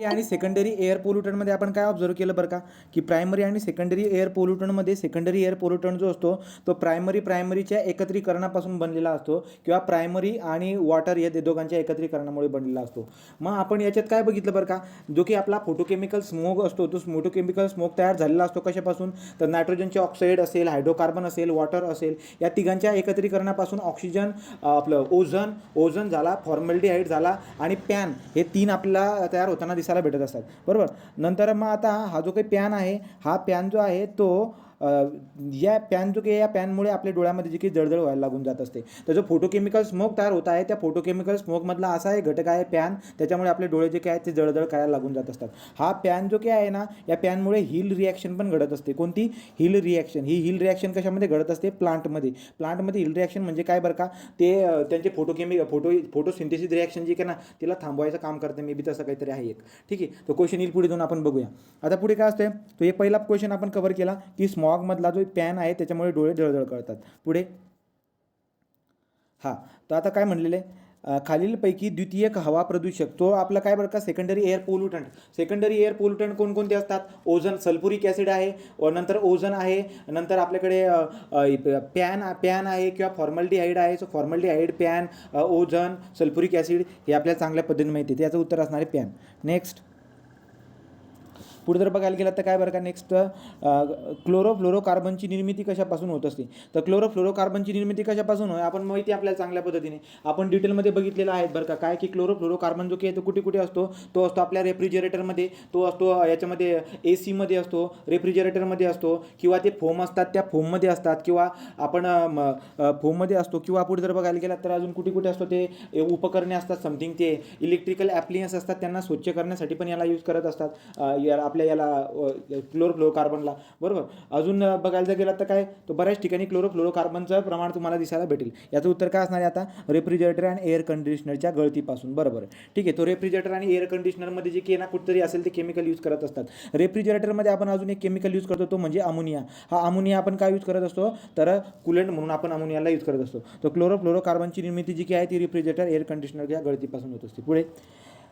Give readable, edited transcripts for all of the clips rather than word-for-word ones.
आणि secondary air पोल्युटंटमध्ये आपण काय ऑब्झर्व केलं बरं का, की प्रायमरी आणि secondary air पोल्युटंटमध्ये secondary air pollutant जो असतो तो प्रायमरीच्या एकत्रीकरणापासून बनलेला असतो किंवा प्रायमरी आणि वॉटर या दोघांच्या एकत्रीकरणामुळे बनलेला असतो. मग आपण याच्यात काय बघितलं बरं का, जो की आपला फोटोकेमिकल स्मोक असतो तो फोटोकेमिकल स्मोक तयार झालेला असतो कशापासून, तर नायट्रोजनचे ऑक्साईड असेल, हायड्रोकार्बन असेल, वॉटर असेल, या तिघांच्या एकत्रीकरणापासून ऑक्सिजन, आपलं ओझोन झाला, फॉर्मल्डिहाइड झाला आणि पॅन, हे तीन आपल्याला तयार होताना दिसायला भेटत असतात. बरोबर. नंतर मग आता हा जो काही पॅन आहे, हा पॅन जो आहे तो या पॅनमुळे आपल्या डोळ्यामध्ये जी काही जळजळ व्हायला लागून जात असते. तर जो फोटोकेमिकल स्मोक तयार होत आहे त्या फोटोकेमिकल स्मोकमधला असा एक घटक आहे पॅन, त्याच्यामुळे आपले डोळे जे काय आहेत ते जळजळ करायला लागून जात असतात. हा पॅन जो काय आहे ना, या पॅनमुळे हिल रिॲक्शन पण घडत असते. कोणती हिल रिॲक्शन? ही हिल रिॲक्शन कशामध्ये घडत असते? प्लांटमध्ये हिल रिॲक्शन म्हणजे काय बरं का, ते त्यांचे फोटोसिंथेसिस रिॲक्शन जी काय ना तिला थांबवायचं काम करते. मी बी तसं काहीतरी आहे एक. ठीक आहे, तो क्वेश्चन येईल पुढे जाऊन आपण बघूया. आता पुढे काय असते, तो एक पहिला क्वेश्चन आपण कव्हर केला की स्मॉगमधला जो पॅन आहे त्याच्यामुळे डोळे जळजळ करतात. पुढे हां, तर आता काय म्हणलेलं आहे, खालीलपैकी द्वितीयक हवा प्रदूषक, तो आपला काय बरं का, सेकंडरी एअर पोल्युटंट कोणकोणते असतात? ओझोन, सल्फ्युरिक ॲसिड आहे, नंतर ओझोन आहे, नंतर आपल्याकडे पॅन आहे किंवा फॉर्मल्डिहाइड आहे. So formaldehyde, pan, ozone, sulphuric acid हे आपल्याला चांगल्या पद्धतीने माहिती आहे. त्याचं उत्तर असणार आहे पॅन. नेक्स्ट पुढे जर बघायला गेलं तर काय बरं का, नेक्स्ट क्लोरोफ्लोरोकार्बनची निर्मिती कशापासून होत असते? तर क्लोरोफ्लोरोकार्बनची निर्मिती कशापासून होय, आपण माहिती आपल्याला चांगल्या पद्धतीने आपण डिटेलमध्ये बघितलेलं आहे बरं का. काय की क्लोरोफ्लोरोकार्बन जो की तो कुठे कुठे असतो, तो असतो आपल्या रेफ्रिजरेटरमध्ये, तो असतो याच्यामध्ये AC मध्ये असतो, रेफ्रिजरेटरमध्ये असतो, किंवा ते फोम असतात त्या फोममध्ये असतात, किंवा आपण फोममध्ये असतो, किंवा पुढे जर बघायला गेला तर अजून कुठे कुठे असतो, ते उपकरणे असतात समथिंग, ते इलेक्ट्रिकल ॲप्लियन्स असतात, त्यांना स्वच्छ करण्यासाठी पण याला यूज करत असतात, आपल्या याला क्लोरोफ्लोरोकार्बनला. बरोबर. अजून बघायला गेलं तर काय, तो बऱ्याच ठिकाणी क्लोरोफ्लोरोकार्बनचं प्रमाण तुम्हाला दिसायला भेटेल. याचं उत्तर काय असणार आहे आता? रेफ्रिजरेटर आणि एअर कंडिशनरच्या गळतीपासून. बरोबर. ठीक आहे, तो रेफ्रिजरेटर आणि एअर कंडिशनरमध्ये जे की ना कुठेतरी असेल ते केमिकल यूज करत असतात. रेफ्रिजरेटरमध्ये आपण अजून एक केमिकल यूज करतो, तो म्हणजे अमोनिया. हा अमोनिया आपण काय यूज करत असतो, तर कुलंट म्हणून आपण अमोनियाला यूज करत असतो. तो क्लोरोफ्लोरोकार्बनची निर्मिती जी की आहे ती रेफ्रिजरेटर, एअर कंडिशनरच्या गळतीपासून होत असते. पुढे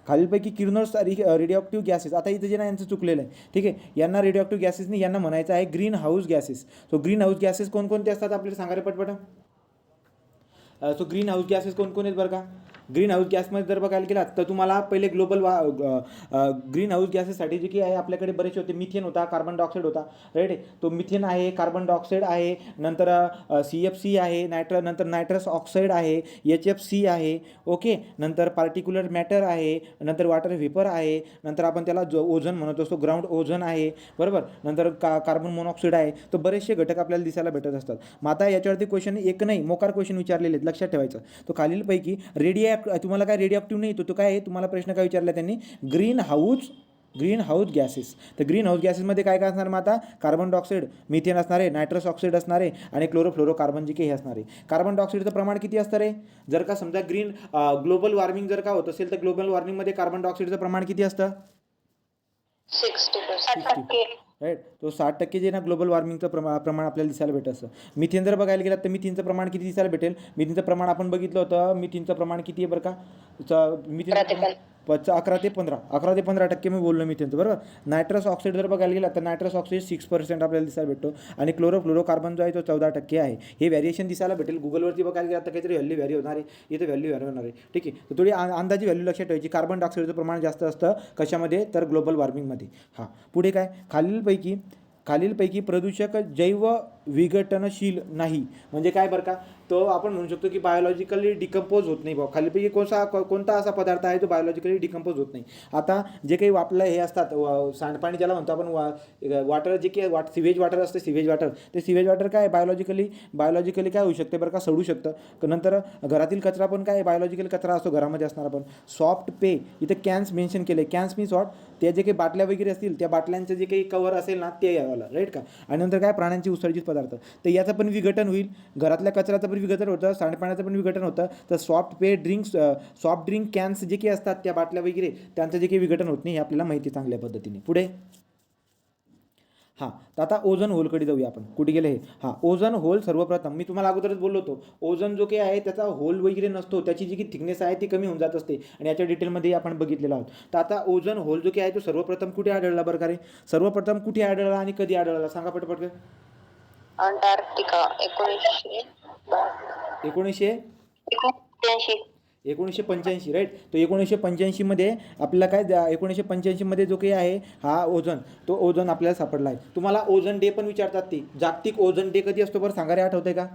खालीलपैकी किरणोत्स रेडिओक्टिव्ह गॅसेस, आता इथं जे ना यांचं चुकलेलं आहे. ठीक आहे, यांना रेडिओक्टिव्ह गॅसेस नाही, यांना म्हणायचं आहे green house gases. So green house gases कोणकोणते असतात आपल्याला सांगा रे पटपट. सो ग्रीन हाऊस गॅसेस कोण आहेत बरं का. ग्रीन हाऊस गॅसमध्ये जर बघायला गेलात तर तुम्हाला पहिले ग्रीन हाऊस गॅसेससाठी जे की आहे आपल्याकडे बरेचसे होते. मिथेन होता, कार्बन डायऑक्साईड होता, राईट. तो मिथेन आहे, कार्बन डायऑक्साईड आहे, नंतर CFC आहे, नंतर नायट्रस ऑक्साईड आहे, HFC आहे. ओके. नंतर पार्टिक्युलर मॅटर आहे, नंतर वॉटर व्हेपर आहे, नंतर आपण त्याला जो ओझोन म्हणत असतो ग्राउंड ओझोन आहे. बरोबर. नंतर कार्बन मोनॉक्साईड आहे. तर बरेचसे घटक आपल्याला दिसायला भेटत असतात. मग आता याच्यावरती क्वेश्चन एक नाही, मोकार क्वेश्चन विचारलेले आहेत, लक्षात ठेवायचं. तो खालीलपैकी तुम्हाला काय रेडिओक्टिव्ह नाही, तो काय आहे, तुम्हाला प्रश्न काय विचारला त्यांनी, ग्रीन हाऊस गॅसेस. तर ग्रीन हाऊस गॅसेसमध्ये काय काय असणार मग आता, कार्बन डायऑक्साईड, मिथेन असणार आहे, नायट्रस ऑक्साईड असणार आहे आणि क्लोरोफ्लोरोकार्बन जे काही हे असणार आहे. कार्बन डायऑक्साईडचं प्रमाण किती असतं रे, जर का समजा ग्लोबल वॉर्मिंग जर का होत असेल तर ग्लोबल वॉर्मिंगमध्ये कार्बन डायऑक्साईडचं प्रमाण किती असतं? 60%. राईट. तो 60% जे ना ग्लोबल वॉर्मिंगचं प्रमाण आपल्याला दिसायला भेटत असतं. मिथेन जर बघायला गेलं तर मिथेनचं प्रमाण किती दिसायला भेटेल? मिथेनचं प्रमाण आपण बघितलं होतं, मिथेनचं प्रमाण किती आहे बरं का, मिथेन 11 ते 15% मी बोललो मिथेनचं. बरोबर. नायट्रस ऑक्साईड जर बघायला गेला तर नायट्रस ऑक्साईड 6% आपल्याला दिसायला भेटतो आणि क्लोरोफ्लोरोकार्बन जो आहे तो 14% आहे. हे व्हॅरिएशन दिसायला भेटेल. गुगलवरती बघायला गेला तर काहीतरी व्हॅल्यू होणार आहे, इथे व्हॅल्यू होणार आहे. ठीक आहे, तर थोडी अंदाजी व्हॅल्यू लक्षात ठेवायची. कार्बन डायऑक्साईडचं प्रमाण जास्त असतं कशामध्ये, तर ग्लोबल वॉर्मिंगमध्ये. हां, पुढे काय, खालीलपैकी प्रदूषक जैव विघटनशील नाही, म्हणजे काय बरं का, तो आपण म्हणू शकतो की बायोलॉजिकली डिकम्पोज होत नाही बा. खालीलपैकी कोणता असा पदार्थ आहे जो बायोलॉजिकली डिकम्पोज होत नाही. आता जे काही आपलं हे असतात सांडपाणी ज्याला म्हणतो आपण, वॉटर जे की सिवेज वॉटर असते, ते सिवेज वॉटर काय बायोलॉजिकली काय होऊ शकते बरं का, सडू शकतं. नंतर घरातील कचरा पण काय बायोलॉजिकल कचरा असतो घरामध्ये असणार. आपण सॉफ्ट पे, इथे कॅन्स मेन्शन केले, कॅन्स मीन्स वॉट, त्या जे काही बाटल्या वगैरे असतील त्या बाटल्यांचं जे काही कवर असेल ना ते यावं, राईट का. आणि नंतर काय, प्राण्यांची उत्सर्जित पदार्थ, तर याचं पण विघटन होईल. घरातल्या कचऱ्याचं पण विघटन होतं, सांडपाण्याचं पण विघटन होतं. तर सॉफ्ट ड्रिंक कॅन्स जे काही असतात त्या बाटल्या वगैरे त्यांचं जे काही विघटन होत नाही हे आपल्याला माहिती चांगल्या पद्धतीने. पुढे हां, तर आता ओझोन होलकडे जाऊया आपण. कुठे गेलं हे? हां, ओझोन होल सर्वप्रथम मी तुम्हाला अगोदरच बोललो होतो. ओझोन जो काही आहे त्याचा होल वगैरे नसतो. त्याची जी काही थिकनेस आहे ती कमी होऊन जात असते आणि याच्या डिटेलमध्ये आपण बघितलेलं आहोत. तर आता ओझोन होल जो काही आहे तो सर्वप्रथम कुठे आढळला बरं का रे? सर्वप्रथम कुठे आढळला आणि कधी आढळला सांगा पटपट. अंटार्क्टिका 1900 1985. 1985 राईट. तो 1985मध्ये आपल्याला काय 1985मध्ये जो काही आहे हा ओझोन, तो ओझोन आपल्याला सापडला आहे. तुम्हाला ओझोन डे पण विचारतात ते. जागतिक ओझोन डे कधी असतो बरं सांगा रे, आठवतंय का?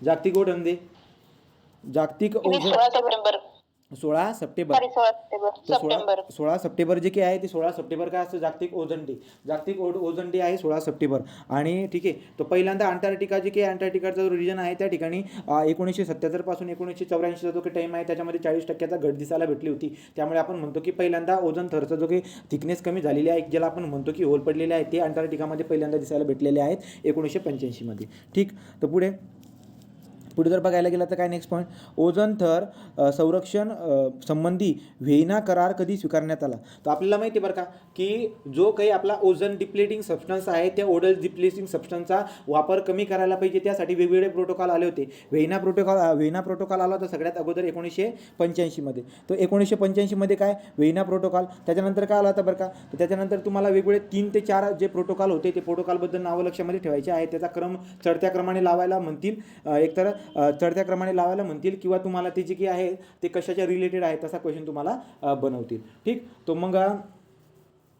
जागतिक ओझोन डे, जागतिक ozone 16 September 16 September. Sorry 16 September तर सप्टेंबर 16 सप्टेंबर जे काही आहे ते 16 सप्टेंबर काय असतं? जागतिक ओझोन डे. जागतिक ओझोन डे आहे 16 सप्टेंबर. आणि ठीक आहे, तो पहिल्यांदा अंटार्क्टिका जे काही अंटार्क्टिकाचा जो रिजन आहे त्या ठिकाणी 1977 पासून 1984चा जो काही टाईम आहे त्याच्यामध्ये 40% घट दिसायला भेटली होती. त्यामुळे आपण म्हणतो की पहिल्यांदा ओझोन थरचा जो काही थिकनेस कमी झालेली आहे, ज्याला आपण म्हणतो की होल पडलेले आहे, ते अंटार्क्टिकामध्ये पहिल्यांदा दिसायला भेटलेले आहेत 1985मध्ये. ठीक. तर पुढे जर बघायला गेलं तर काय नेक्स्ट पॉईंट, ओझोन थर संरक्षण संबंधी व्हिएना करार कधी स्वीकारण्यात आला? तर आपल्याला माहिती आहे बरं का की जो काही आपला ओझोन डिप्लेटिंग सबस्टन्स आहे त्या ओझोन डिप्लेटिंग सबस्टन्सचा वापर कमी करायला पाहिजे, त्यासाठी वेगवेगळे प्रोटोकॉल आले होते. व्हिएना प्रोटोकॉल आला होता सगळ्यात अगोदर 1985मध्ये. तो 1985मध्ये काय व्हिएना प्रोटोकॉल. त्याच्यानंतर काय आला होता बरं का, तर त्याच्यानंतर तुम्हाला वेगवेगळे 3 ते 4 जे प्रोटोकॉल होते ते प्रोटोकॉलबद्दल नावं लक्षामध्ये ठेवायचे आहे. त्याचा क्रम चढत्या क्रमाने लावायला म्हणतील, एकतर चढत्या क्रमाने लावायला म्हणतील किंवा तुम्हाला ते जे काही आहे ते कशाच्या रिलेटेड आहे तसा क्वेश्चन तुम्हाला बनवतील. ठीक. तो मग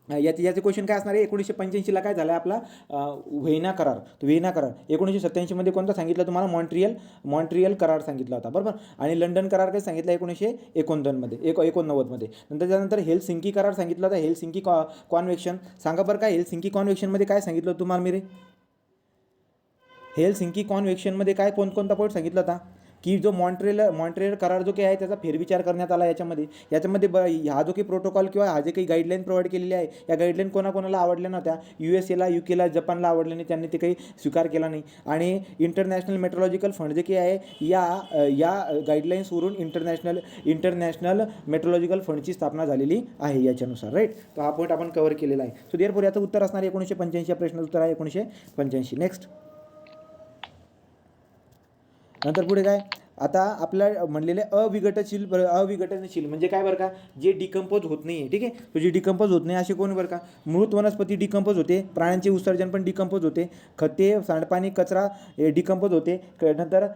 याचे क्वेश्चन काय असणार आहे? 1985ला काय झालं आपला व्हिएना करार. तो व्हिएना करार 1987मध्ये कोणता सांगितलं तुम्हाला? मॉन्ट्रियल करार सांगितला होता, बरोबर. आणि लंडन करार काय सांगितला 1989मध्ये. त्यानंतर हेलसिंकी करार सांगितला होता. Helsinki convention. सांगा बरं का हेलसिंकी कॉन्व्हेन्शनमध्ये काय सांगितलं तुम्हाला मी रे? हेलसिंकी कॉन्व्हेन्शनमध्ये काय कोणता पॉईंट सांगितला होता की जो मॉन्ट्रियल करार जो काही आहे त्याचा फेरविचार करण्यात आला. याच्यामध्ये हा जो काही प्रोटोकॉल किंवा हा जे काही गाईडलाईन प्रोव्हाइड केलेली आहे, या गाईडलाईन कोणाकोणाला आवडल्या नव्हत्या? USAला, UKला, जपानला आवडल्या नाही, त्यांनी ते काही स्वीकार केला नाही. आणि इंटरनॅशनल मेट्रोलॉजिकल फंड जे काही आहे या गाईडलाईन्सवरून इंटरनॅशनल मेट्रोलॉजिकल फंडची स्थापना झालेली आहे याच्यानुसार, राईट. तर हा पॉईंट आपण कव्हर केलेला आहे. सो देअरफॉर याचं उत्तर असणार 1985. प्रश्नाचं उत्तर आहे 1985. नेक्स्ट. नंतर पुढे काय, आता आपल्या म्हणलेले अविघटनशील म्हणजे काय बरं का? जे डिकम्पोज होत नाही आहे. ठीक आहे. तो जे डिकम्पोज होत नाही असे कोण बरं का? मृत वनस्पती डिकम्पोज होते, प्राण्यांचे उत्सर्जन पण डिकम्पोज होते, खते, सांडपाणी, कचरा डिकम्पोज होते. नंतर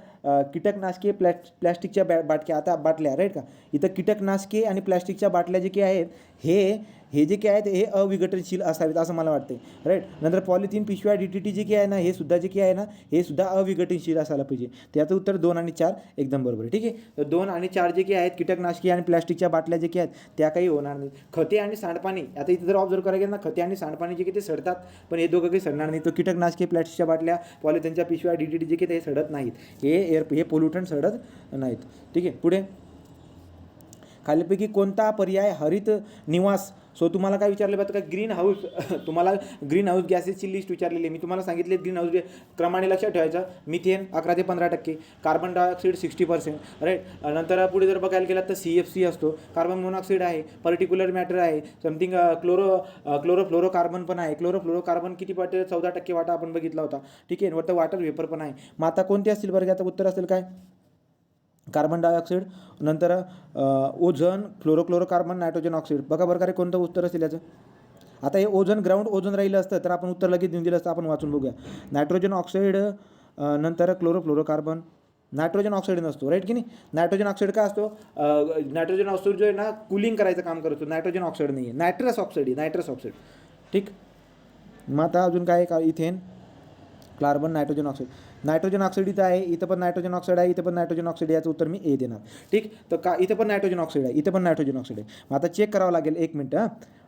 कीटकनाशके, प्लॅस्टिकच्या बाटल्या, राईट का? इथं कीटकनाशके आणि प्लॅस्टिकच्या बाटल्या जे काही आहेत हे जे काही आहेत हे अविघटनशील असावेत असं मला वाटते, राईट. नंतर पॉलिथिन, पिशव्या, DDT जे काही आहे ना, हे सुद्धा जे काही आहे ना, हे सुद्धा अविघटनशील असायला पाहिजे. त्याचं उत्तर 2 आणि 4 एकदम बरोबर आहे. ठीक आहे. तर 2 आणि 4 जे काही आहेत, कीटकनाशके आणि प्लॅस्टिकच्या बाटल्या जे काही आहेत त्या काही होणार नाही. खते आणि सांडपाणी, आता इथे जर ऑब्झर्व करायला गेलं ना, खते आणि सांडपाणी जे काही ते सडतात, पण हे दोघं काही सडणार नाही. तो कीटकनाशके, प्लॅस्टिकच्या बाटल्या, पॉलिथिनच्या पिशव्या, DDT जे काही ते सडत नाहीत. हे पोल्युटंट सडत नाहीत. ठीक आहे. पुढे खालीपैकी कोणता पर्याय हरित निवास? सो तुम्हाला काय विचारलं जातं का? ग्रीन हाऊस तुम्हाला ग्रीन हाऊस गॅसेसची लिस्ट विचारलेली आहे. मी तुम्हाला सांगितले ग्रीन हाऊस क्रमाने लक्षात ठेवायचं. मिथेन 11 ते 15%, कार्बन डायऑक्साईड 60%, राईट. नंतर पुढे जर बघायला गेलात तर CFC असतो, कार्बन मोनॉक्साईड आहे, पर्टिक्युलर मॅटर आहे, समथिंग क्लोरोफ्लोरोकार्बन पण आहे. क्लोरोफ्लोरोकार्बन किती वाटे? 14% वाटा आपण बघितला होता. ठीक आहे. वॉटर वेपर पण आहे. मग आता कोणते असतील बरं? आता उत्तर असेल काय? कार्बन डायऑक्साईड, नंतर ओझोन, क्लोरोकार्बन, नायट्रोजन ऑक्साईड. बघा बरं का रे कोणतं उत्तर असेल याचं? आता हे ग्राउंड ओझोन राहिलं असतं तर आपण उत्तर लगेच देऊन दिलं असतं. आपण वाचून बघूया. नायट्रोजन ऑक्साईड, नंतर क्लोरोफ्लोरोकार्बन. नायट्रोजन ऑक्साईड नसतो, राईट की नाही? नायट्रोजन ऑक्साईड काय असतो? नायट्रोजन ऑक्साईड जो आहे ना, कूलिंग करायचं काम करतो. नायट्रोजन ऑक्साईड नाही आहे, नायट्रस ऑक्साईड. ठीक. मग आता अजून काय का? इथेन, कार्बन, नायट्रोजन ऑक्साईड इथं आहे, इथं पण नायट्रोजन ऑक्साईड आहे, इथं पण नायट्रोजन ऑक्साईड. याचं उत्तर मी ए देणार. ठीक. तर इथं पण नायट्रोजन ऑक्साईड आहे, इथं पण नायट्रोजन ऑक्साईड आहे. मग आता चेक करावं लागेल, 1 मिनिट.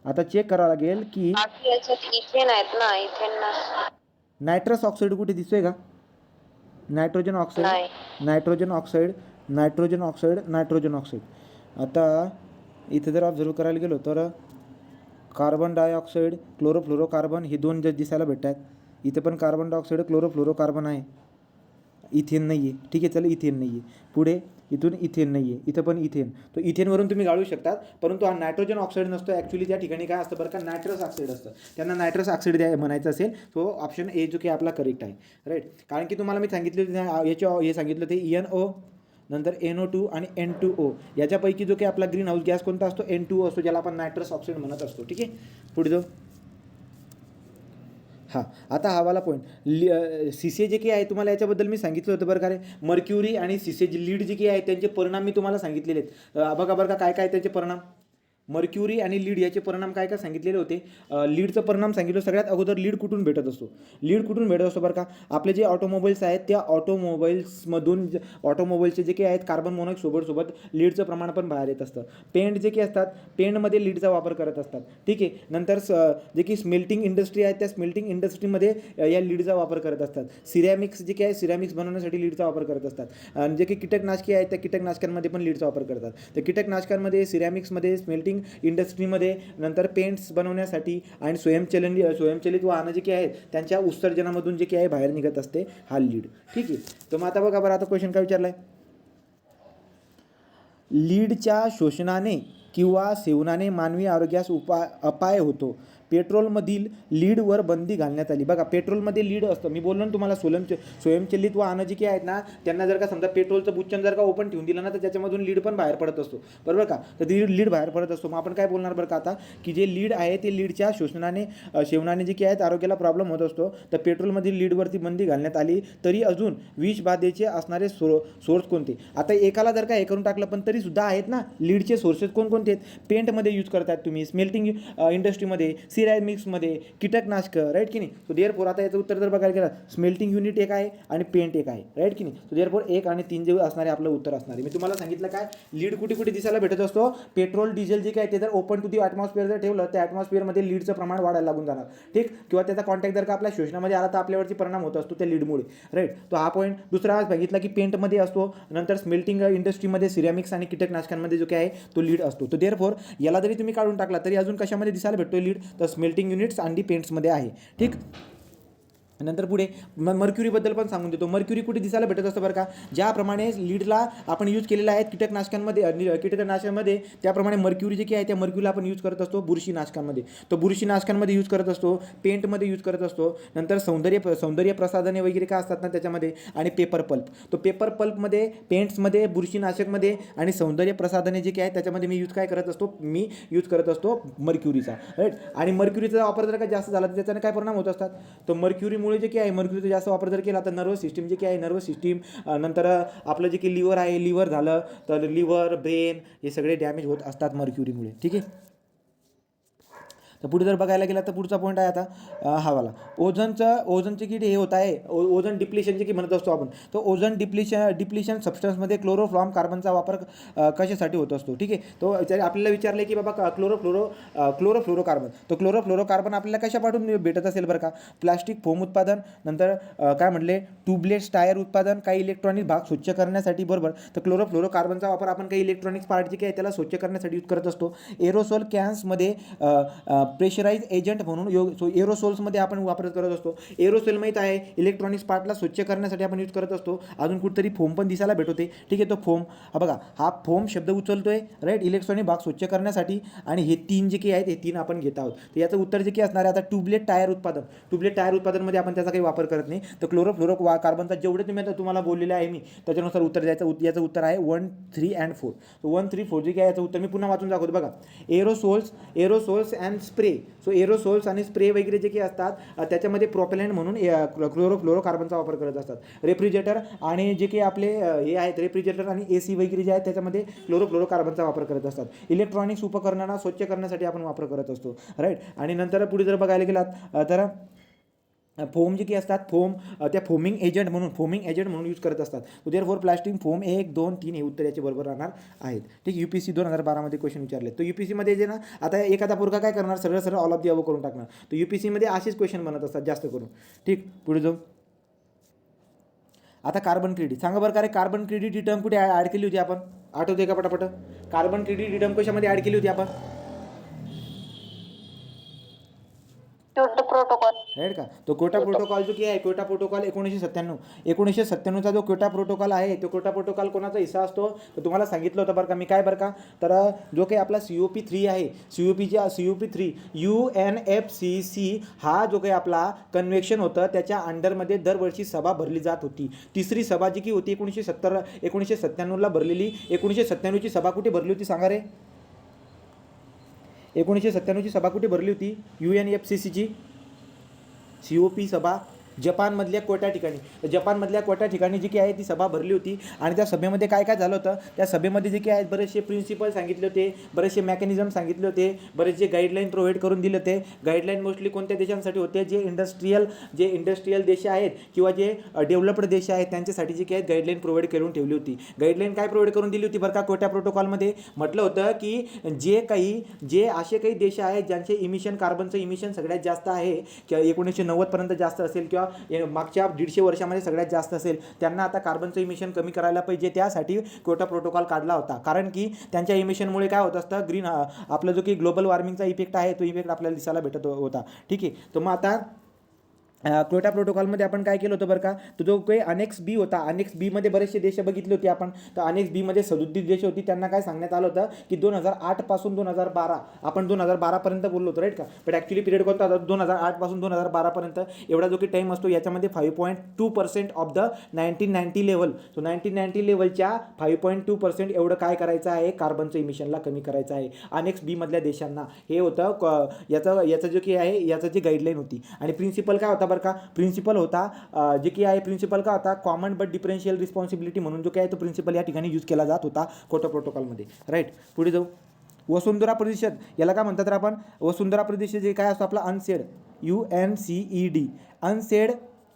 आता चेक करावं लागेल की इथेन आहेत ना, इथेन नायट्रस ऑक्साईड कुठे दिसतोय का? Nitrogen oxide. आता इथं जर ऑब्झर्व करायला गेलो तर कार्बन डायऑक्साईड, क्लोरोफ्लोरोकार्बन हे 2 जर दिसायला भेटतात. इथं पण कार्बन डायऑक्साईड, क्लोरोफ्लोरोकार्बन आहे. इथेन नाही आहे, ठीक आहे. चला इथेन नाही आहे. पुढे इथून इथेन नाही आहे, इथं पण इथेन. तो इथेनवरून तुम्ही गाळू शकतात, परंतु हा नायट्रोजन ऑक्साईड नसतो. ॲक्च्युली त्या ठिकाणी काय असतं बरं का, नायट्रस ऑक्साईड असतं. त्यांना नायट्रस ऑक्साईड म्हणायचं असेल तो ऑप्शन ए जो की आपला करेक्ट आहे, राईट. कारण की तुम्हाला मी सांगितलं याच्या हे सांगितलं ते NO नंतर NO2 आणि N2O याच्यापैकी जो की आपला ग्रीन हाऊस गॅस कोणता असतो, N2O असतो, ज्याला आपण नायट्रस ऑक्साईड म्हणत असतो, ठीक आहे. पुढे जाऊ. हां, आता हा वाला पॉईंट सीसे जे काही आहे तुम्हाला याच्याबद्दल मी सांगितलं होतं बरं का रे. मर्क्युरी आणि सीसे जे लीड जे काही आहे त्यांचे परिणाम मी तुम्हाला सांगितलेले आहेत. बघा बरं का काय काय त्यांचे परिणाम. मर्क्युरी आणि लीड याचे परिणाम काय काय सांगितलेले होते. लीडचं परिणाम सांगितलं. सगळ्यात अगोदर लीड कुठून भेटत असतो, लीड कुठून भेटत असतो बरं का. आपले जे ऑटोमोबाईल्स आहेत त्या ऑटोमोबाईल्समधून ऑटोमोबाईलचे जे काही आहेत कार्बन मोनॉक्साईड सोबत लीडचं प्रमाण पण बाहेर येत असतं. पेंट जे काही असतात पेंटमध्ये लीडचा वापर करत असतात, ठीक आहे. नंतर जे की स्मेल्टिंग इंडस्ट्री आहे त्या स्मेल्टिंग इंडस्ट्रीमध्ये या लीडचा वापर करत असतात. सिरॅमिक्स जे काही आहे सिरॅमिक्स बनवण्यासाठी लीडचा वापर करत असतात. आणि जे काही कीटकनाशके आहेत त्या कीटकनाशकांमध्ये पण लीडचा वापर करतात. तर कीटकनाशकांमध्ये सिरॅमिक्समध्ये स्मेल्टिंग इंडस्ट्रीमध्ये नंतर पेंट्स बनवण्यासाठी आणि स्वयंचलित वाहनं जे काही आहेत त्यांच्या उत्सर्जनामधून जे काही आहे बाहेर निघत असते हा लीड, ठीक आहे. तर मग आता बघा बरं, आता क्वेश्चन काय विचारलाय. लीडच्या शोषणाने किंवा सेवनाने मानवी आरोग्यास अपाय होतो. पेट्रोलमधील लीडवर बंदी घालण्यात आली. बघा पेट्रोलमध्ये लीड असतं, मी बोललो ना तुम्हाला. स्वयंचलित वाहनं जी काही आहेत ना त्यांना जर का समजा पेट्रोलचं बुच्चन जर का ओपन ठेवून दिलं ना तर त्याच्यामधून लीड पण बाहेर पडत असतो, बरोबर का. तर लीड बाहेर पडत असतो. मग आपण काय बोलणार बरं का आता, की जे लीड आहे ते लीडच्या सेवनाने जे काही आहेत आरोग्याला प्रॉब्लेम होत असतो. तर पेट्रोलमधील लीडवरती बंदी घालण्यात आली. तरी अजून विषबाधेचे असणारे सोर्स कोणते. आता एकाला जर का हे करून टाकलं पण तरी सुद्धा आहेत ना लीडचे सोर्सेस कोणकोणते आहेत. पेंटमध्ये यूज करतात तुम्ही, स्मेल्टिंग इंडस्ट्रीमध्ये, सिरॅमिक्समध्ये, कीटकनाशकं, राईट की नाही. सो देअरफोर आता याचं उत्तर जर बघायला गेलं स्मेल्टिंग युनिट एक आहे आणि पेंट एक आहे, राईट की नाही. सो देअरफोर 1 आणि 3 जे असणारे आपलं उत्तर असणार आहे. मी तुम्हाला सांगितलं काय लीड कुठे कुठे दिसायला भेटत असतो. पेट्रोल डिझेल जे काय ते जर ओपन टू दी ॲटमॉस्फिअर जर ठेवलं तर ॲटमॉस्फिअरमध्ये लीडचं प्रमाण वाढायला लागून जाणार, ठीक. किंवा त्याचा कॉन्टॅक्ट जर का आपल्या शोषणामध्ये आला तर आपल्यावरती परिणाम होत असतो त्या लीडमुळे, राईट. तो हा पॉईंट. दुसरा सांगितला की पेंटमध्ये असतो, नंतर स्मेल्टिंग इंडस्ट्रीमध्ये सिरॅमिक्स आणि कीटकनाशकांमध्ये जो काय आहे तो लीड असतो. तो देअरफोर याला जरी तुम्ही काढून टाकला तरी अजून कशामध्ये दिसायला भेटतो लीड, तर स्मेल्टिंग युनिट्स आणि पेंट्समध्ये आहे, ठीक. नंतर पुढे मर्क्युरीबद्दल पण सांगून देतो. मर्क्युरी कुठे दिसायला भेटत असतं बरं का, ज्याप्रमाणे लीडला आपण यूज केलेला आहे कीटकनाशकांमध्ये त्याप्रमाणे मर्क्युरी जे काही आहे त्या मर्क्युरीला आपण यूज करत असतो बुरशीनाशकांमध्ये. तो बुरशीनाशकांमध्ये यूज करत असतो, पेंटमध्ये यूज करत असतो. नंतर सौंदर्य प्रसाधने वगैरे काय असतात ना त्याच्यामध्ये, आणि पेपर पल्प. तो पेपर पल्पमध्ये, पेंट्समध्ये, बुरशीनाशकमध्ये आणि सौंदर्य प्रसाधने जे काही आहे त्याच्यामध्ये मी यूज करत असतो मर्क्युरीचा, राईट. आणि मर्क्युरीचा वापर जर का जास्त झाला तर त्याच्याने काय परिणाम होत असतात. तर मर्क्युरीमुळे जे काही आहे मर्क्युरीचा जास्त वापर जर केला तर नर्वस सिस्टीम जे काही आहे नर्वस सिस्टीम, नंतर आपलं जे काही लिव्हर आहे लिव्हर झालं तर लिव्हर ब्रेन हे सगळे डॅमेज होत असतात मर्क्युरीमुळे, ठीक आहे. तर पुढे जर बघायला गेला तर पुढचा पॉईंट आहे आता हा वाला. ओझनचे की हे होत आहे ओझन डिप्लिशनचे की म्हणत असतो आपण. तर ओझन डिप्लिशन सबस्टन्समध्ये क्लोरोफ्लॉर्म कार्बनचा वापर कशासाठी होत असतो, ठीक आहे. तो आपल्याला विचारलं की बाबा क्लोरोफ्लोरोकार्बन. तर क्लोरोफ्लोरोकार्बन आपल्याला कशापासून भेटत असेल बरं का. प्लास्टिक फोम उत्पादन, नंतर काय म्हटले ट्यूबलेट्स टायर उत्पादन, काही इलेक्ट्रॉनिक भाग स्वच्छ करण्यासाठी, बरोबर. तर क्लोरोफ्लोरोकार्बनचा वापर आपण काही इलेक्ट्रॉनिक्स पार्ट जे काही त्याला स्वच्छ करण्यासाठी यूज करत असतो. एरोसोल कॅन्समध्ये प्रेशराइज एजंट म्हणून एरोसोल्समध्ये आपण वापर करत असतो. एरोसोल माहीत आहे इलेक्ट्रॉनिक्स पार्टला स्वच्छ करण्यासाठी आपण यूज करत असतो. अजून कुठेतरी फोम पण दिसायला भेटते, ठीक आहे. तो फोम हा बघा हा फोम शब्द उचलतोय, राईट, इलेक्ट्रॉनिक भाग स्वच्छ करण्यासाठी. आणि हे 3 जे काही आहेत हे 3 आपण घेत आहोत. तर याचं उत्तर जे काही असणार आहे आता ट्यूबलेट टायर उत्पादनमध्ये आपण त्याचा काही वापर करत नाही. तर क्लोरोफ्लोरो कार्बनचा जेवढे तुम्ही आता तुम्हाला बोललेले आहे मी त्याच्यानुसार उत्तर द्यायचं. याचं उत्तर आहे 1, 3 and 4. 1, 3, 4 जे काही याचं उत्तर मी पुन्हा वाचून दाखवतो बघा. Aerosols and spray. So aerosols आणि स्प्रे वगैरे जे काही असतात त्याच्यामध्ये प्रोपेलंट म्हणून क्लोरोफ्लोरोकार्बनचा वापर करत असतात. रेफ्रिजरेटर आणि जे काही आपले हे आहेत रेफ्रिजरेटर आणि AC वगैरे जे आहेत त्याच्यामध्ये क्लोरोफ्लोरोकार्बनचा वापर करत असतात. इलेक्ट्रॉनिक्स उपकरणांना स्वच्छ करण्यासाठी आपण वापर करत असतो, राईट. आणि नंतर पुढे जर बघायला गेलात तर फोम जे काही असतात त्या फोमिंग एजंट म्हणून यूज करत असतात. देअरफॉर प्लास्टिक फोम 1, 2, 3 हे उत्तर याचे बरोबर राहणार आहेत, ठीक. UPSC 2012 मध्ये क्वेश्चन विचारले. तर UPSC मध्ये जे ना आता एखादा पोरगा काय करणार सरळ ऑल ऑफ दी अबव करून टाकणार. तर UPSC मध्ये असेच क्वेश्चन बनत असतात जास्त करून, ठीक. पुढे जाऊ. आता कार्बन क्रेडिट सांगा बरं का रे. कार्बन क्रेडिट ही टर्म कुठे ॲड केली होती आपण, आठवते का पटापट. कार्बन क्रेडिट ही टर्म कशामध्ये ॲड केली होती आपण. Kyoto protocol. राईट का. तो क्योटो प्रोटोकॉल जो की आहे क्योटो प्रोटोकॉल 1997चा जो क्योटो प्रोटोकॉल आहे तो क्योटो प्रोटोकॉल कोणाचा हिस्सा असतो तर तुम्हाला सांगितलं होतं बरं का मी काय बरं का. तर जो काही आपला COP3 आहे COP3 UNFCCC हा जो काही आपला कन्व्हेन्शन होतं त्याच्या अंडरमध्ये दरवर्षी सभा भरली जात होती. तिसरी सभा जी की होती 1997ला भरलेली. 1997ची सभा कुठे भरली होती सांगा रे. 1997ची सभा कुठे भरली होती UNFCCची COP सभा जपानमधल्या कोटा ठिकाणी. जपानमधल्या कोटा ठिकाणी जी की आहे ती सभा भरली होती. आणि त्या सभेमध्ये काय काय झालं होतं त्या सभेमध्ये जे की आहेत बरेचसे प्रिन्सिपल सांगितले होते, बरेचसे मेकॅनिझम सांगितले होते, बरेचसे गाईडलाईन प्रोव्हाइड करून दिले होते. गाईडलाईन मोस्टली कोणत्या देशांसाठी होते जे इंडस्ट्रीयल देश आहेत किंवा जे डेव्हलप्ड देश आहेत त्यांच्यासाठी जे की आहेत गाईडलाईन प्रोव्हाइड करून ठेवली होती. गाईडलाईन काय प्रोव्हाइड करून दिली होती बरं का कोटा प्रोटोकॉलमध्ये म्हटलं होतं की जे असे काही देश आहेत ज्यांचे कार्बनचं इमिशन सगळ्यात जास्त आहे किंवा 1990पर्यंत जास्त असेल किंवा मागच्या 150 वर्षामध्ये सगळ्यात जास्त असेल त्यांना आता कार्बनचं इमिशन कमी करायला पाहिजे. त्यासाठी क्योटो प्रोटोकॉल काढला होता. कारण की त्यांच्या इमिशनमुळे काय होत असतं आपला जो की ग्लोबल वॉर्मिंगचा इफेक्ट आहे तो इफेक्ट आपल्याला दिसायला भेटत होता. ठीक आहे. तर मग आता क्योटो प्रोटोकॉलमध्ये आपण काय केलं होतं बरं का. तो जो काही अनेक्स बी होता अनेक्स बीमध्ये बरेचसे देश बघितले होते आपण. तर अनेक्स बीमध्ये 37 देश होती. त्यांना काय सांगण्यात आलं होतं की 2008 पासून 2012 आपण 2012पर्यंत बोललो होतो राईट का. बट ॲक्च्युली पिरियड कोणता होता 2008 पासून 2012पर्यंत एवढा जो की टाईम असतो याच्यामध्ये 5.2% ऑफ द 1990 लेवल. सो 1990 लेवलच्या 5.2% एवढं काय करायचं आहे कार्बनचं इमिशनला कमी करायचं आहे अनेक्स बीमधल्या देशांना. हे होतं याचं जे की आहे याचं जी गाईडलाईन होती. आणि प्रिन्सिपल काय होता बरं का. प्रिन्सिपल होता जे की आहे प्रिन्सिपल का होता कॉमन बट डिफरन्शियल रिस्पॉन्सिबिलिटी म्हणून जो काय तो प्रिन्सिपल या ठिकाणी यूज केला जात होता क्योटो प्रोटोकॉलमध्ये. राईट. पुढे जाऊ. वसुंधरा परिषद याला काय म्हणतात तर आपण वसुंधरा परिषद जे काय असतो आपला अनसेड UNCED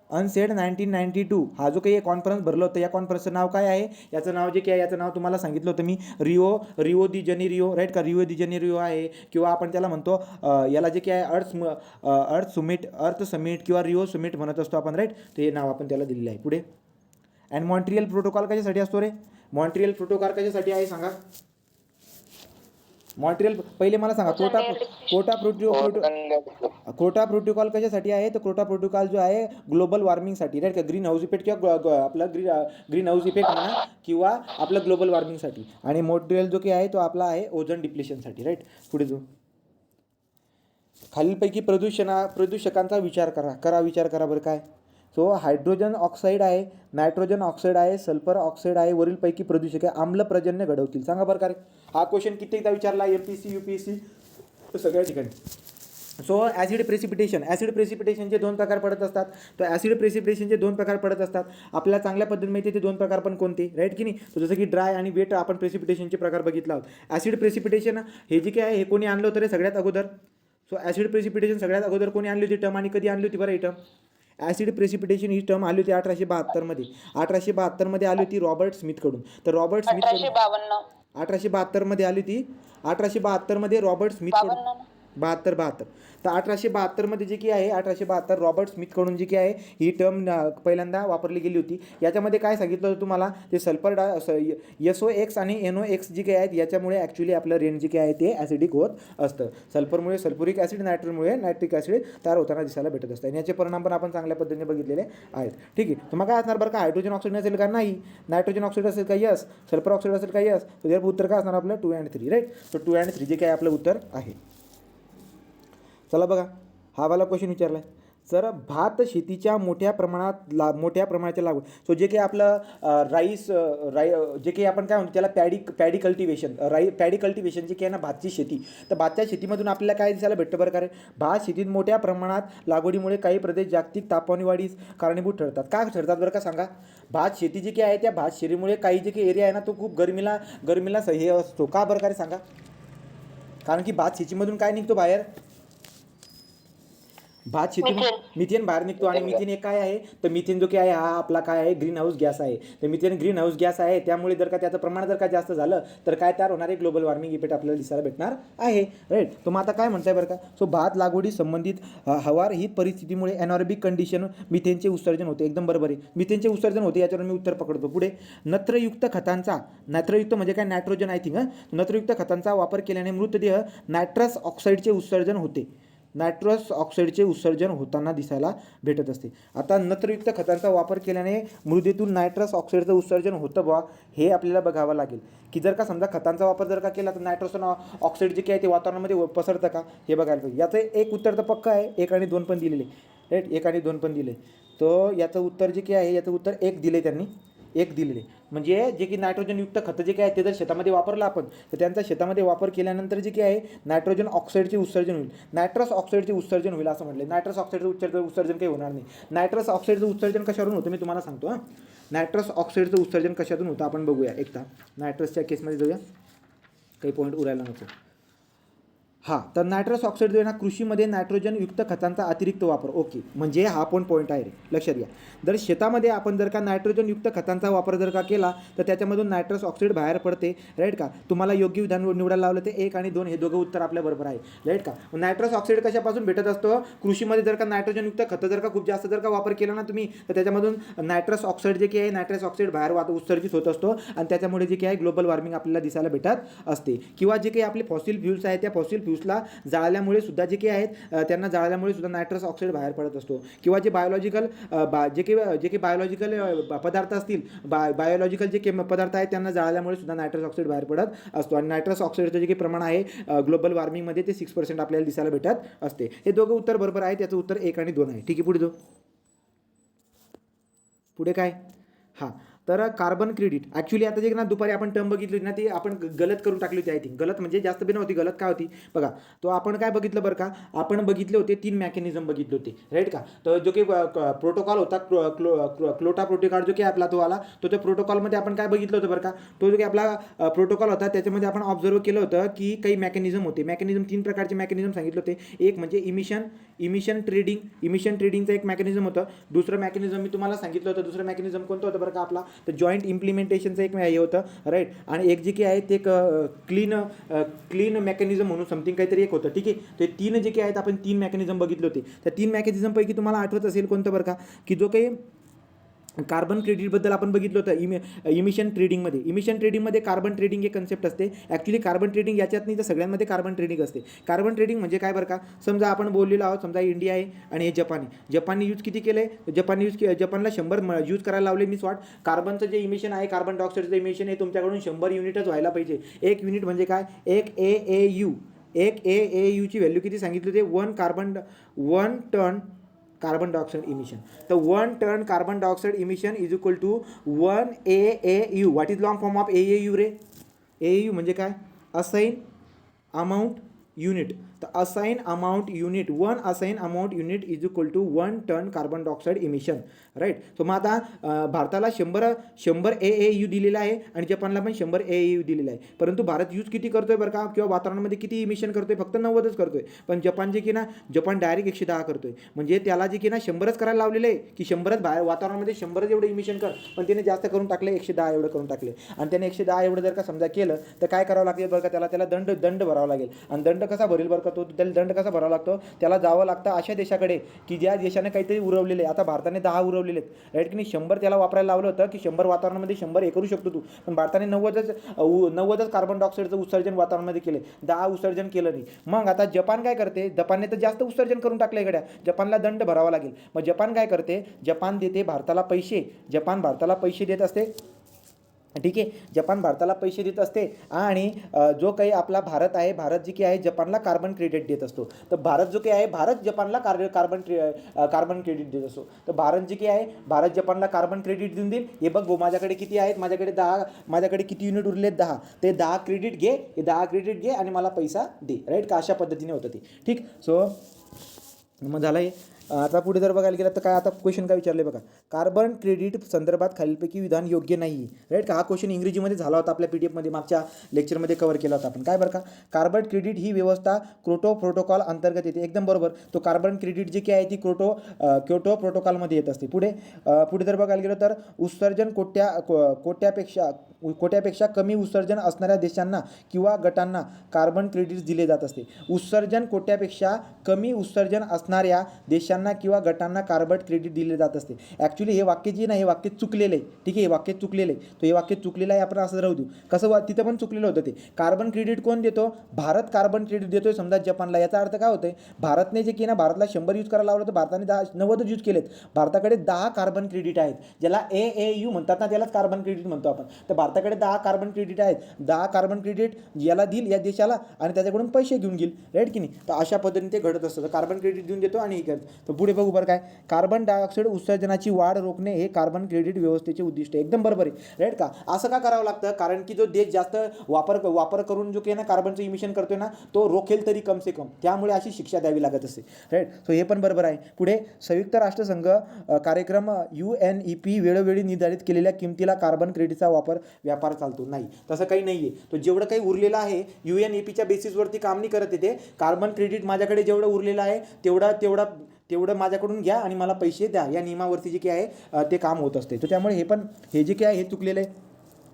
अनसेड 1992 हा जो काही कॉन्फरन्स भरलं होतं या कॉन्फरन्सचं नाव काय आहे याचं नाव जे काय याचं नाव तुम्हाला सांगितलं होतं मी रिओ दी जेनेरिओ राईट का. रिओ दी जेनेरिओ आहे किंवा आपण त्याला म्हणतो याला जे काय अर्थ समिट किंवा रिओ समिट म्हणत असतो आपण राईट. तर हे नाव आपण त्याला दिलेलं आहे. पुढे. अँड मॉन्ट्रियल प्रोटोकॉल कशासाठी असतो रे. मॉन्ट्रियल प्रोटोकॉल कशासाठी आहे सांगा. मॉन्ट्रियल पहिले मला सांगा क्योटो प्रोटोकॉल कशासाठी आहे तर क्योटो प्रोटोकॉल जो आहे ग्लोबल वॉर्मिंगसाठी राईट का. ग्रीन हाऊस इफेक्ट किंवा आपला ग्रीन हाऊस इफेक्ट म्हणा किंवा आपलं ग्लोबल वॉर्मिंगसाठी. आणि मॉन्ट्रियल जो काही आहे तो आपला आहे ओझोन डिप्लेशनसाठी राईट. पुढे जाऊ. खालीलपैकी प्रदूषकांचा विचार करा बरं काय. सो हायड्रोजन ऑक्साईड आहे, नायट्रोजन ऑक्साईड आहे, सल्फर ऑक्साईड आहे. वरीलपैकी प्रदूषके आम्लप्रजन्य घडवतील सांगा बरं का रे. हा क्वेश्चन कितीदा विचारला MPSC UPSC सगळ्या ठिकाणी. सो ॲसिड प्रेसिपिटेशनचे 2 प्रकार पडत असतात. तर ॲसिड प्रेसिपिटेशनचे 2 प्रकार पडत असतात. आपल्याला चांगल्या पद्धतीने माहिती आहे ते 2 प्रकार पण कोणते राईट की नाही. तर जसं की ड्राय आणि वेट आपण प्रेसिपिटेशनचे प्रकार बघितला आहोत. ॲसिड प्रेसिपिटेशन हे जे काय आहे हे कोणी आणलं होतं रे सगळ्यात अगोदर. सो ॲसिड प्रेसिपिटेशन सगळ्यात अगोदर कोणी आणली होती टर्म आणि कधी आणली होती बरं ही टर्म. ॲसिड प्रेसिपिटेशन ही टर्म आली होती 1872मध्ये. 1872मध्ये आली होती रॉबर्ट स्मिथकडून. तर रॉबर्ट स्मिथ 1872मध्ये आली होती. 1872मध्ये रॉबर्ट स्मिथकडून 72 तर 1872मध्ये जे की आहे 1872 रॉबर्ट स्मिथकडून जी की आहे ही टर्म पहिल्यांदा वापरली गेली होती. याच्यामध्ये काय सांगितलं होतं तुम्हाला ते सल्फर SOX आणि NOx जी काही आहेत याच्यामुळे ॲक्च्युली आपलं रेन जे काही आहे ते ॲसिडिक होत असतं. सल्फरमुळे सल्फ्युरिक ॲसिड, नायट्रोजनमुळे नायट्रिक ॲसिड तयार होताना दिसायला भेटत असतं. आणि याचे परिणाम पण आपण चांगल्या पद्धतीने बघितलेले आहेत. ठीक आहे. तर मग काय असणार बरं का हायड्रोजन ऑक्साईड असेल का नाही, नायट्रोजन ऑक्साईड असेल का यस, सल्फर ऑक्साईड असेल का यस. तर याचं उत्तर काय असणार आपलं 2 and 3 राईट. तर 2 and 3 जे काय आपलं उत्तर आहे. चला बघा हा वाला क्वेश्चन विचारला आहे. सर भात शेतीच्या मोठ्या प्रमाणाच्या लागवड. सो जे काही आपलं जे काही आपण काय म्हणतो त्याला पॅडी कल्टिवेशन जे काही आहे ना भातची शेती. तर भातच्या शेतीमधून आपल्याला काय दिसायला भेटतं बरं का रे. भात शेतीत मोठ्या प्रमाणात लागवडीमुळे काही प्रदेश जागतिक तापमानवाढीस कारणीभूत ठरतात. का ठरतात बरं का सांगा. भात शेती जी काही आहे त्या भात शेतीमुळे काही जे काही एरिया आहे ना तो खूप गरमीला हे असतो. का बरं का रे सांगा. कारण की भात शेतीमधून काय निघतो बाहेर. भात शेतीमध्ये मिथेन बाहेर निघतो. आणि मिथेन एक काय आहे तर मिथेन जो काय आहे हा आपला काय आहे ग्रीन हाऊस गॅस आहे. तर मिथेन ग्रीन हाऊस गॅस आहे. त्यामुळे जर का त्याचं प्रमाण जर का जास्त झालं तर काय तयार होणार आहे ग्लोबल वॉर्मिंग इफेक्ट आपल्याला दिसायला भेटणार आहे राईट. तर मग आता काय म्हणताय बरं का. सो भात लागवडी संबंधित हवार ही परिस्थितीमुळे एनॉरबिक कंडिशन मिथेनचे उत्सर्जन होते. एकदम बरोबर आहे मिथेनचे उत्सर्जन होते. याच्यावर मी उत्तर पकडतो. पुढे नत्रयुक्त म्हणजे काय नायट्रोजन आय थिंक नत्रयुक्त खतांचा वापर केल्याने मृतदेह नायट्रस ऑक्साईडचे उत्सर्जन होते. नायट्रस ऑक्साईडचे उत्सर्जन होताना दिसायला भेटत असते. आता नत्रयुक्त खतांचा वापर केल्याने मृदेतून नायट्रस ऑक्साईडचं उत्सर्जन होतं बा हे आपल्याला बघावं लागेल, की जर का समजा खतांचा वापर जर का केला तर नायट्रस ऑक्साईड जे काय ते वातावरणामध्ये पसरतं का हे बघायला पाहिजे. याचं एक उत्तर तर पक्का आहे, 1 आणि 2 पण दिलेले, राईट, 1 आणि 2 पण दिले. तर याचं उत्तर जे काय आहे याचं उत्तर 1 दिले त्यांनी, 1 दिलेले. म्हणजे जे की नायट्रोजनयुक्त खतं जे काय आहे ते जर शेतामध्ये वापरलं आपण तर त्यांचा शेतामध्ये वापर केल्यानंतर जे काय आहे नायट्रोजन ऑक्साईडचे उत्सर्जन होईल, नायट्रस ऑक्साईडचे उत्सर्जन होईल असं म्हटलं. नायट्रस ऑक्साईडचं उत्सर्जन काही होणार नाही. नायट्रस ऑक्साईडचं उत्सर्जन कशावरून होतं मी तुम्हाला सांगतो. नायट्रस ऑक्साईडचं उत्सर्जन कशातून होतं आपण बघूया. एकदा नायट्रसच्या केसमध्ये जाऊया, काही पॉईंट उरायला नको. हां, तर नायट्रस ऑक्साईड जो आहे ना कृषीमध्ये नायट्रोजनयुक्त खतांचा अतिरिक्त वापर. ओके, म्हणजे हा पण पॉईंट आहे रे, लक्षात घ्या. जर शेतामध्ये आपण जर का नायट्रोजनयुक्त खतांचा वापर जर का केला तर त्याच्यामधून नायट्रस ऑक्साईड बाहेर पडते, राईट का. तुम्हाला योग्य विधान निवडायला लावलं ते 1 आणि 2 हे दोघं उत्तर आपल्या बरोबर आहे, राईट का. नायट्रस ऑक्साईड कशापासून भेटत असतो, कृषीमध्ये जर का नायट्रोजनयुक्त खतं जर का खूप जास्त जर का वापर केला ना तुम्ही तर त्याच्यामधून नायट्रस ऑक्साईड जे की आहे नायट्रस ऑक्साईड बाहेर उत्सर्जित होत असतो आणि त्याच्यामुळे जे की आहे ग्लोबल वॉर्मिंग आपल्याला दिसायला भेटत असते. किंवा जे काही आपले फॉसिल फ्युल्स आहेत त्या फॉसिल फ्युल्सला जाळल्यामुळे सुद्धा जे काही आहेत त्यांना जाळल्यामुळे सुद्धा नायट्रस ऑक्साईड बाहेर पडत असतो. किंवा जे बायोलॉजिकल जे काही बायोलॉजिकल पदार्थ असतील, बायोलॉजिकल जे पदार्थ आहेत त्यांना जाळल्यामुळे सुद्धा नायट्रस ऑक्साईड बाहेर पडत असतो. आणि नायट्रस ऑक्साईडचं जे काही प्रमाण आहे ग्लोबल वॉर्मिंगमध्ये ते 6% आपल्याला दिसायला भेटत असते. हे दोघं उत्तर बरोबर आहे, त्याचं उत्तर 1 आणि 2 आहे. ठीक आहे, पुढे जाऊ. पुढे काय, हां, तर कार्बन क्रेडिट. ॲक्च्युली आता जे ना दुपारी आपण टर्म बघितली ना ती आपण गलत करून टाकली होती. आय थिंक गलत म्हणजे जास्त बी नव्हती, गलत काय होती बघा. तो आपण काय बघितलं बरं का, आपण बघितले होते 3 मेकॅनिझम बघितले होते, राईट का. तर जो काही प्रोटोकॉल होता क्लोटा प्रोटोकॉल जो काही आपला तो आला तो त्या प्रोटोकॉलमध्ये आपण काय बघितलं होतं बरं का. तो जो काही आपला प्रोटोकॉल होता त्याच्यामध्ये आपण ऑब्झर्व केलं होतं की काही मेकॅनिझम होते. मेकॅनिझम 3 प्रकारचे मेकॅनिझम सांगितले होते. एक म्हणजे इमिशन ट्रेडिंगचं एक मेकॅनिझम होतं. दुसरं मेकॅनिझम मी तुम्हाला सांगितलं होतं, दुसरं मेकॅनिझम कोणतं होतं बरं का आपला, तर जॉईंट इम्प्लिमेंटेशनचं एक हे होतं, राईट. आणि एक जे काही आहे ते क्लीन मेकॅनिझम म्हणून समथिंग काहीतरी एक होतं, ठीक आहे. ते 3 जे काही आहेत आपण 3 मेकॅनिझम बघितले होते. त्या 3 मेकॅनिझमपैकी तुम्हाला आठवत असेल कोणतं बरं का, की जो काही कार्बन क्रेडिटबद्दल आपण बघितलं होतं इमिशन ट्रेडिंगमध्ये कार्बन ट्रेडिंग एक कन्सेप्ट असते. ॲक्च्युली कार्बन ट्रेडिंग याच्यात नाही तर सगळ्यांमध्ये कार्बन ट्रेडिंग असते. कार्बन ट्रेडिंग म्हणजे काय बरं का, समजा आपण बोललेलो आहोत, समजा इंडिया आहे आणि हे जपानने यूज किती केलं आहे, जपानला 100 यूज करायला लावले. मी स्वाट कार्बनचं जे इमिशन आहे, कार्बन डायऑक्साईडचं इमिशन आहे तुमच्याकडून 100 युनिटच व्हायला पाहिजे. 1 युनिट म्हणजे काय, एक AAUची व्हॅल्यू किती सांगितली होती, 1 टन कार्बन डायऑक्साईड इमिशन. तर 1 ton carbon dioxide emission is equal to 1 AAU. What is long form of AAU रे. AAU म्हणजे काय, असाइन अमाऊंट युनिट. तर assign amount unit, 1 assign amount unit is equal to 1 ton carbon dioxide emission, right. So मग आता भारताला 100 AAU दिलेला आहे आणि जपानला पण 100 AAU दिलेला आहे. परंतु भारत यूज किती करतोय बरं का, किंवा वातावरणामध्ये किती इमिशन करतोय, फक्त 90च करतोय. पण जपान जे की ना, जपान डायरेक्ट 110 करतोय. म्हणजे त्याला जे की ना 100च करायला लावलेलं आहे, की 100च बाहेर वातावरणामध्ये 100च एवढं इमिशन कर, पण त्याने जास्त करून टाकले, 110 एवढं करून टाकले. आणि त्याने 110 एवढं जर का समजा केलं तर काय करावं लागेल बरं का, त्याला दंड भरावा लागेल. आणि दंड कसा भरेल बरं का, तो त्याला दंड कसा भरावा लागतो, त्याला जावं लागतं अशा देशाकडे की ज्या देशाने काहीतरी उरवलेले. आता भारताने 10 उरवलेले आहेत, राईट की नाही. 100 त्याला वापरायला लावलं होतं की 100 वातावरणामध्ये 100 हे करू शकतो तू, पण भारताने 90च कार्बन डायऑक्साईडचं उत्सर्जन वातावरणामध्ये केले, 10 उत्सर्जन केलं नाही. मग आता जपान काय करते, जपानने तर जास्त उत्सर्जन करून टाकलं इकडे, जपानला दंड भरावा लागेल. मग जपान काय करते, जपान देते भारताला पैसे, जपान भारताला पैसे देत असते, ठीक आहे. जपान भारताला पैसे देत असते आणि जो काही आपला भारत आहे, भारत जे काही आहे जपानला कार्बन क्रेडिट देत असतो. तर भारत जो काही आहे, भारत जपानला कार्बन क्रेडिट देत असतो. तर भारत जे काही आहे, भारत जपानला कार्बन क्रेडिट देऊन देईल. हे बघ भाऊ, माझ्याकडे किती आहेत, माझ्याकडे किती युनिट उरलेत, 10. ते 10 क्रेडिट घे, हे 10 क्रेडिट घे आणि मला पैसा दे, राईट का. अशा पद्धतीने होतं ते, ठीक. सो मग झालं हे. आता पुढे जर बघायला गेलं तर काय, आता क्वेश्चन काय विचारले बघा, कार्बन क्रेडिट संदर्भात खालीलपैकी विधान योग्य नाही, राईट का. हा क्वेश्चन इंग्रजीमध्ये झाला होता, आपल्या PDF मध्ये मागच्या लेक्चरमध्ये कव्हर केला होता आपण. काय बरं का, कार्बन क्रेडिट ही व्यवस्था क्योटो प्रोटोकॉल अंतर्गत येते. एकदम बरोबर. तो कार्बन क्रेडिट जी काही आहे ती क्योटो प्रोटोकॉलमध्ये येत असते. पुढे जर बघायला गेलं तर उत्सर्जन कोट्यापेक्षा कमी उत्सर्जन असणाऱ्या देशांना किंवा गटांना कार्बन क्रेडिट्स दिले जात असते. उत्सर्जन कोट्यापेक्षा कमी उत्सर्जन असणाऱ्या देशांना देशांना किंवा गटांना कार्बन क्रेडिट दिले जात असते. ॲक्च्युली हे वाक्य जे ना हे वाक्य चुकलेलं आहे. ठीक आहे, हे वाक्य चुकलेलं आहे. तो हे वाक्य चुकलेलं आहे, आपण असं राहू देऊ. कसं तिथं पण चुकलेलं होतं ते. कार्बन क्रेडिट कोण देतो? भारत कार्बन क्रेडिट देतोय समजा जपानला. याचा अर्थ काय होतोय? भारतने जे की ना भारतला 100 यूज करायला लावलं तर भारताने 90 यूज केलेत. भारताकडे 10 कार्बन क्रेडिट आहेत, ज्याला AAU म्हणतात ना, त्यालाच कार्बन क्रेडिट म्हणतो आपण. तर भारताकडे 10 कार्बन क्रेडिट आहेत. 10 कार्बन क्रेडिट याला देईल या देशाला आणि त्याच्याकडून पैसे घेऊन घेईल, राईट की नाही. तर अशा पद्धतीने ते घडत असतं. तर कार्बन क्रेडिट देऊन देतो आणि हे करतो. तर पुढे बघू बरं काय, कार्बन डायऑक्साईड उत्सर्जनाची वाढ रोखणे हे कार्बन क्रेडिट व्यवस्थेचे उद्दिष्ट आहे. एकदम बरोबर आहे, राईट का. असं का करावं लागतं? कारण की जो देश जास्त वापर करून जो की ना कार्बनचं इमिशन करतोय ना, तो रोखेल तरी कम से कम, त्यामुळे अशी शिक्षा द्यावी लागत असते, राईट. सो हे पण बरोबर आहे. पुढे संयुक्त राष्ट्रसंघ कार्यक्रम UNEP वेळोवेळी निर्धारित केलेल्या किमतीला कार्बन क्रेडिटचा व्यापार चालतो. नाही, तसं काही नाही आहे. तो जेवढं काही उरलेलं आहे UNEPच्या बेसिसवरती काम नाही करत येते. कार्बन क्रेडिट माझ्याकडे जेवढं उरलेलं आहे तेवढं माझ्याकडून घ्या आणि मला पैसे द्या, या नियमावरती जे काही आहे ते काम होत असते. तर त्यामुळे हे जे काही आहे हे चुकलेलं आहे,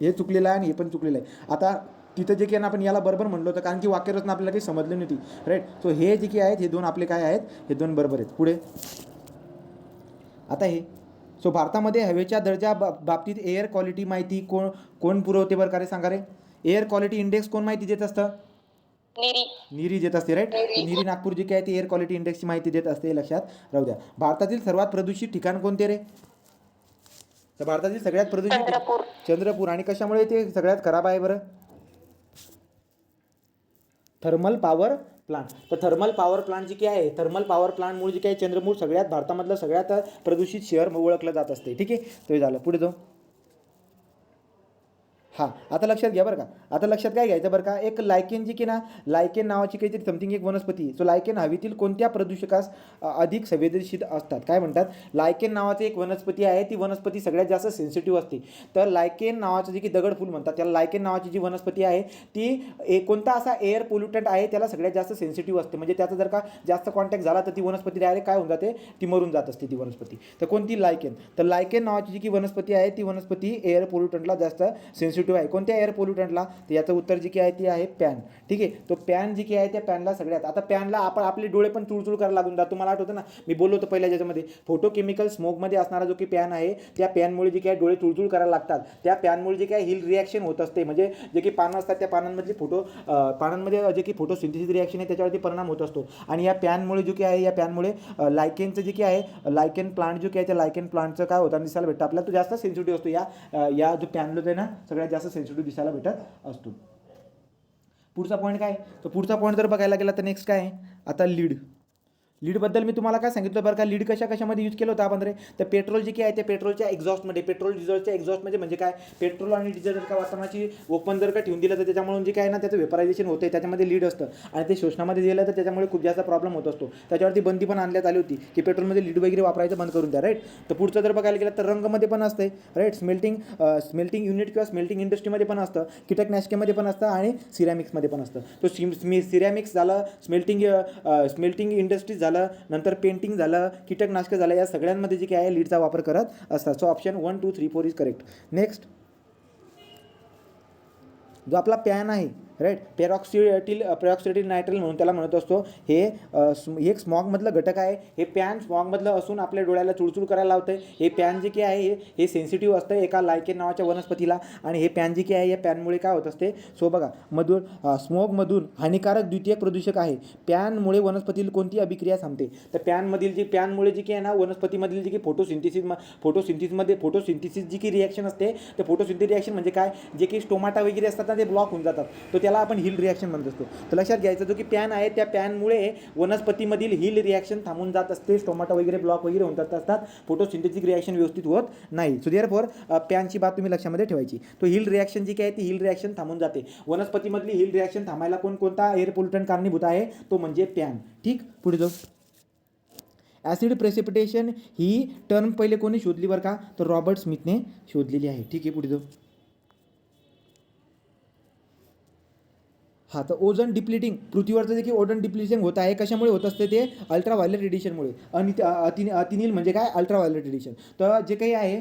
हे चुकलेलं आहे आणि हे पण चुकलेलं आहे. आता तिथं जे काही ना आपण याला बरोबर म्हणलो होतं, कारण की वाक्यरचना आपल्याला काही समजली नव्हती, राईट. सो हे जे काही आहेत हे दोन आपले काय आहेत, हे दोन बरोबर आहेत. पुढे आता हे सो भारतामध्ये हवेच्या दर्जा बाबतीत एअर क्वालिटी माहिती कोण पुरवते बरं का रे? सांगा रे. एअर क्वालिटी इंडेक्स कोण माहिती देत असतं? नीरी देत असते, राईट. नीरी नागपूर जी काय आहे ती एअर क्वालिटी इंडेक्सची माहिती देत असते, लक्षात राहू द्या. भारतातील सर्वात प्रदूषित ठिकाण कोणते रे? तर भारतातील सगळ्यात प्रदूषित चंद्रपूर. आणि कशामुळे ते सगळ्यात खराब आहे बरं? Thermal power plant. तर थर्मल पॉवर प्लांट जी काय आहे, थर्मल पॉवर प्लांटमुळे जे काही चंद्रपूर सगळ्यात भारतामधलं सगळ्यात प्रदूषित शहर ओळखलं जात असते. ठीक आहे, तो झालं. पुढे जाऊ. हां, आता लक्षात घ्या बरं का. आता लक्षात काय घ्यायचं बरं का, एक लायकेन जी की ना, लायकेन नावाची काहीतरी समथिंग एक वनस्पती. सो लायकेन हवेतील कोणत्या प्रदूषकास अधिक संवेदनशील असतात? काय म्हणतात? लायकेन नावाची एक वनस्पती आहे, ती वनस्पती सगळ्यात जास्त सेन्सिटिव्ह असते. तर लायकेन नावाचं जे की दगडफूल म्हणतात, त्याला लायकेन नावाची जी वनस्पती आहे ती कोणता असा एअर पोल्युटंट आहे त्याला सगळ्यात जास्त सेन्सिटिव्ह असते. म्हणजे त्याचा जर का जास्त कॉन्टॅक्ट झाला तर ती वनस्पती डायरेक्ट काय होऊन जाते, ती मरून जात असते ती वनस्पती. तर कोणती? लायकेन. तर लायकेन नावाची जी की वनस्पती आहे ती वनस्पती एअर पोल्युटंटला जास्त सेन्सिटिव्ह आहे. कोणत्या एअर पोल्युटंटला? तर याचं उत्तर जे की आहे ते आहे पॅन. ठीक आहे, तो पॅन जी की आहे त्या पॅनला सगळ्यात, आता पॅनला आपले डोळे पण चुळचुळ करायला लागून जातात. तुम्हाला आठवतं ना, मी बोललो होतो पहिल्या ज्याच्यामध्ये, फोटोकेमिकल स्मोकमध्ये असणारा जो की पॅन आहे, त्या पॅनमुळे जे काही डोळे चुळचुळ करायला लागतात. त्या पॅनमुळे जे काही हिल रिॲक्शन होत असते, म्हणजे जे की पानं असतात त्या पानांमधले पानांमध्ये जे की फोटोसिंथेसिस रिॲक्शन आहे त्याच्यावरती परिणाम होत असतो. आणि या पॅनमुळे जो की आहे, या पॅनमुळे लायकेनचं जे की आहे, लायकेन प्लांट जो की आहे त्या लायकेन प्लांटचं काय होतं दिसायला भेटतं आपल्याला, तो जास्त सेन्सिटिव्ह असतो. या जो पॅनला आहे ना, सगळ्यात जास्त सेन्सिटिव्ह दिसायला भेटत असतो. पुढचा पॉईंट काय? तर पुढचा पॉईंट जर बघायला गेला तर नेक्स्ट काय आहे, आता लीडबद्दल मी तुम्हाला काय सांगितलं बरं का, लीड कशामध्ये यूज केलं होतं आपण रे? तर पेट्रोल जे की आहे त्या पेट्रोलच्या एक्झॉस्टमध्ये, पेट्रोल डिझेलच्या एक्झॉस्टमध्ये, म्हणजे काय, पेट्रोल आणि डिझेल जर का वातावरणाची ओपन जर का ठेवून दिलं तर त्याच्यामुळे जे काय ना त्याचं वेपरायझेशन होतं, त्याच्यामध्ये लीड असतं आणि ते शोषणामध्ये गेलं तर त्याच्यामुळे खूप जास्त प्रॉब्लेम होत असतो. त्याच्यावरती बंदी पण आणण्यात आली होती की पेट्रोलमध्ये लीड वगैरे वापरायचं बंद करून द्या, राईट. तर पुढचं जर बघायला गेलं तर रंगमध्ये पण असते, राईट. स्मेल्टिंग युनिट किंवा स्मेल्टिंग इंडस्ट्रीमध्ये पण असतं, कीटकनाशकामध्ये पण असतं आणि सिरॅमिक्समध्ये पण असतं. तो सिरॅमिक्स झालं, स्मेल्टिंग इंडस्ट्रीज झालं, नंतर पेंटिंग झालं, कीटकनाशक झालं, या सगळ्यांमध्ये जे काय आहे लीडचा वापर करत असतात. So option 1, 2, 3, 4 is correct. Next, जो आपला पॅन आहे, राईट, पेरॉक्सिडिल नायट्रेल म्हणून त्याला म्हणत असतो. हे एक स्मॉगमधलं घटक आहे. हे पॅन स्मॉगमधलं असून आपल्या डोळ्याला चुळचुळ करायला लावतं. हे पॅन जे काही आहे हे सेन्सिटिव्ह असतं एका लायकेन नावाच्या वनस्पतीला. आणि हे पॅन जे काही आहे या पॅनमुळे काय होत असते, सो बघा, स्मोगमधून हानिकारक द्वितीयक प्रदूषक आहे. पॅनमुळे वनस्पतीला कोणती अभिक्रिया थांबते? तर पॅनमुळे जी काही आहे ना, वनस्पतीमधील जी की फोटोसिंथिसिस जी की रिॲक्शन असते, तर फोटोसिंथिस रिॲक्शन म्हणजे काय, जे की स्टोमाटा वगैरे असतात ना, ते ब्लॉक होऊन जातात. तो त्याला आपण हिल रिॲक्शन म्हणत असतो. तर लक्षात घ्यायचं, जो की पॅन आहे त्या पॅनमुळे वनस्पतीमधील हिल रिॲक्शन थांबून जात असते, स्टोमाटा वगैरे ब्लॉक वगैरे होत असतात, फोटोसिंथेटिक रिॲक्शन व्यवस्थित होत नाही. सो देअरफॉर पॅनची बात तुम्ही लक्षामध्ये ठेवायची. तो हिल रिॲक्शन जी काय आहे ती हिल रिॲक्शन थांबून जाते. वनस्पतीमधली हिल रिॲक्शन थांबायला कोणता एअर पोल्युटंट कारणीभूत आहे, तो म्हणजे पॅन. ठीक, पुढे जाऊ. ॲसिड प्रेसिपिटेशन ही टर्म पहिले कोणी शोधली बरं का, तर रॉबर्ट स्मिथने शोधलेली आहे. ठीक आहे, पुढे जाऊ. हां, तर ओझोन डिप्लिटिंग, पृथ्वीवरचं जे की ओझोन डिप्लिशन होत आहे, कशामुळे होत असते ते, अल्ट्राव्हायोलेट रेडिएशनमुळे. आणि अतिनील म्हणजे काय, अल्ट्राव्हायोलेट रेडिएशन. तर जे काही आहे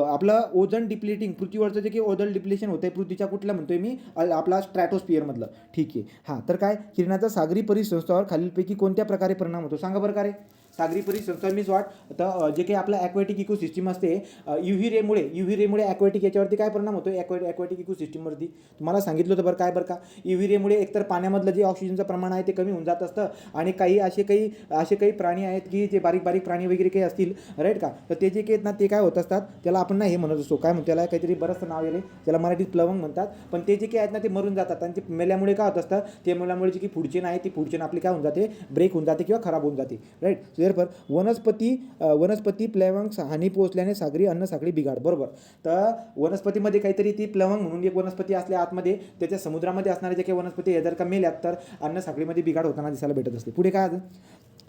आपलं ओझोन डिप्लिटिंग, पृथ्वीवरचं जे की ओझोन डिप्लिशन होतं आहे, पृथ्वीच्या कुठलं म्हणतोय मी, आपला स्ट्रॅटोस्फिअरमधलं. ठीक आहे. हां, तर काय, किरणाचा सागरी परिसंस्थावर खालीलपैकी कोणत्या प्रकारे परिणाम होतो, सांगा बरं का रे? सागरी परिसंस्था मीन्स वाट तर जे काही आपलं ॲक्वॅटिक इकोसिस्टीम असते UV रेमुळे ॲक्वॅटिक याच्यावरती काय परिणाम होतो ॲक्वॅटिक इकोसिस्टीमवरती तुम्हाला सांगितलं होतं बरं का UV रेमुळे एकतर पाण्यामधलं जे ऑक्सिजनचं प्रमाण आहे ते कमी होऊन जात असतं आणि काही असे काही प्राणी आहेत की जे बारीक प्राणी वगैरे काही असतील राईट का तर ते जे काही आहेत ना ते काय होत असतात त्याला आपण ना हे म्हणत असतो काय म्हणतो त्याला काहीतरी बरंचसं नाव येईल त्याला मराठीत प्लवंग म्हणतात पण ते जे काही आहेत ना ते मरून जातात आणि ते मेल्यामुळे काय होत असतं ते मेल्यामुळे जी की फूडचेन आहे ती फूडचेन आपली काय होऊन जाते ब्रेक होऊन जाते किंवा खराब होऊन जाते राईट देअरफॉर वनस्पती प्लवंग हानी पोहोचल्याने सागरी अन्न साखळी बिघाड बरोबर तर वनस्पतीमध्ये काहीतरी ती प्लवंग म्हणून एक वनस्पती असल्या आतमध्ये त्याच्या समुद्रामध्ये असणारे जे काही वनस्पती हे जर का मेल्यात तर अन्न साखळीमध्ये बिघाड होताना दिसायला भेटत असते पुढे काय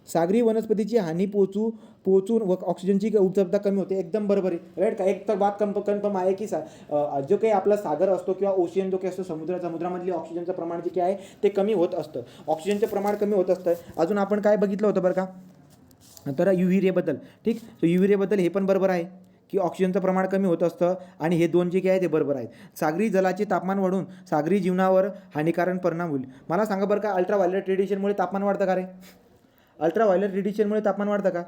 सागरी वनस्पतीची हानी पोहोचून व ऑक्सिजनची उपलब्धता कमी होते एकदम बरोबर आहे राईट का एक तर बात कन्फर्म आहे की जो काही आपला सागर असतो किंवा ओशियन जो काही असतो समुद्रामधली ऑक्सिजनचं प्रमाण जे काही आहे ते कमी होत असतं ऑक्सिजनचं प्रमाण कमी होत असतं अजून आपण काय बघितलं होतं बरं का तर UV रेबद्दल ठीक सो UV रेबद्दल हे पण बरोबर आहे की ऑक्सिजनचं प्रमाण कमी होत असतं आणि हे दोन जे काही आहे ते बरोबर आहेत सागरी जलाचे तापमान वाढून सागरी जीवनावर हानिकारक परिणाम होईल मला सांगा बरं का अल्ट्राव्हायोलेट रेडिएशनमुळे तापमान वाढतं का रे अल्ट्राव्हायोलेट रेडिएशनमुळे तापमान वाढतं का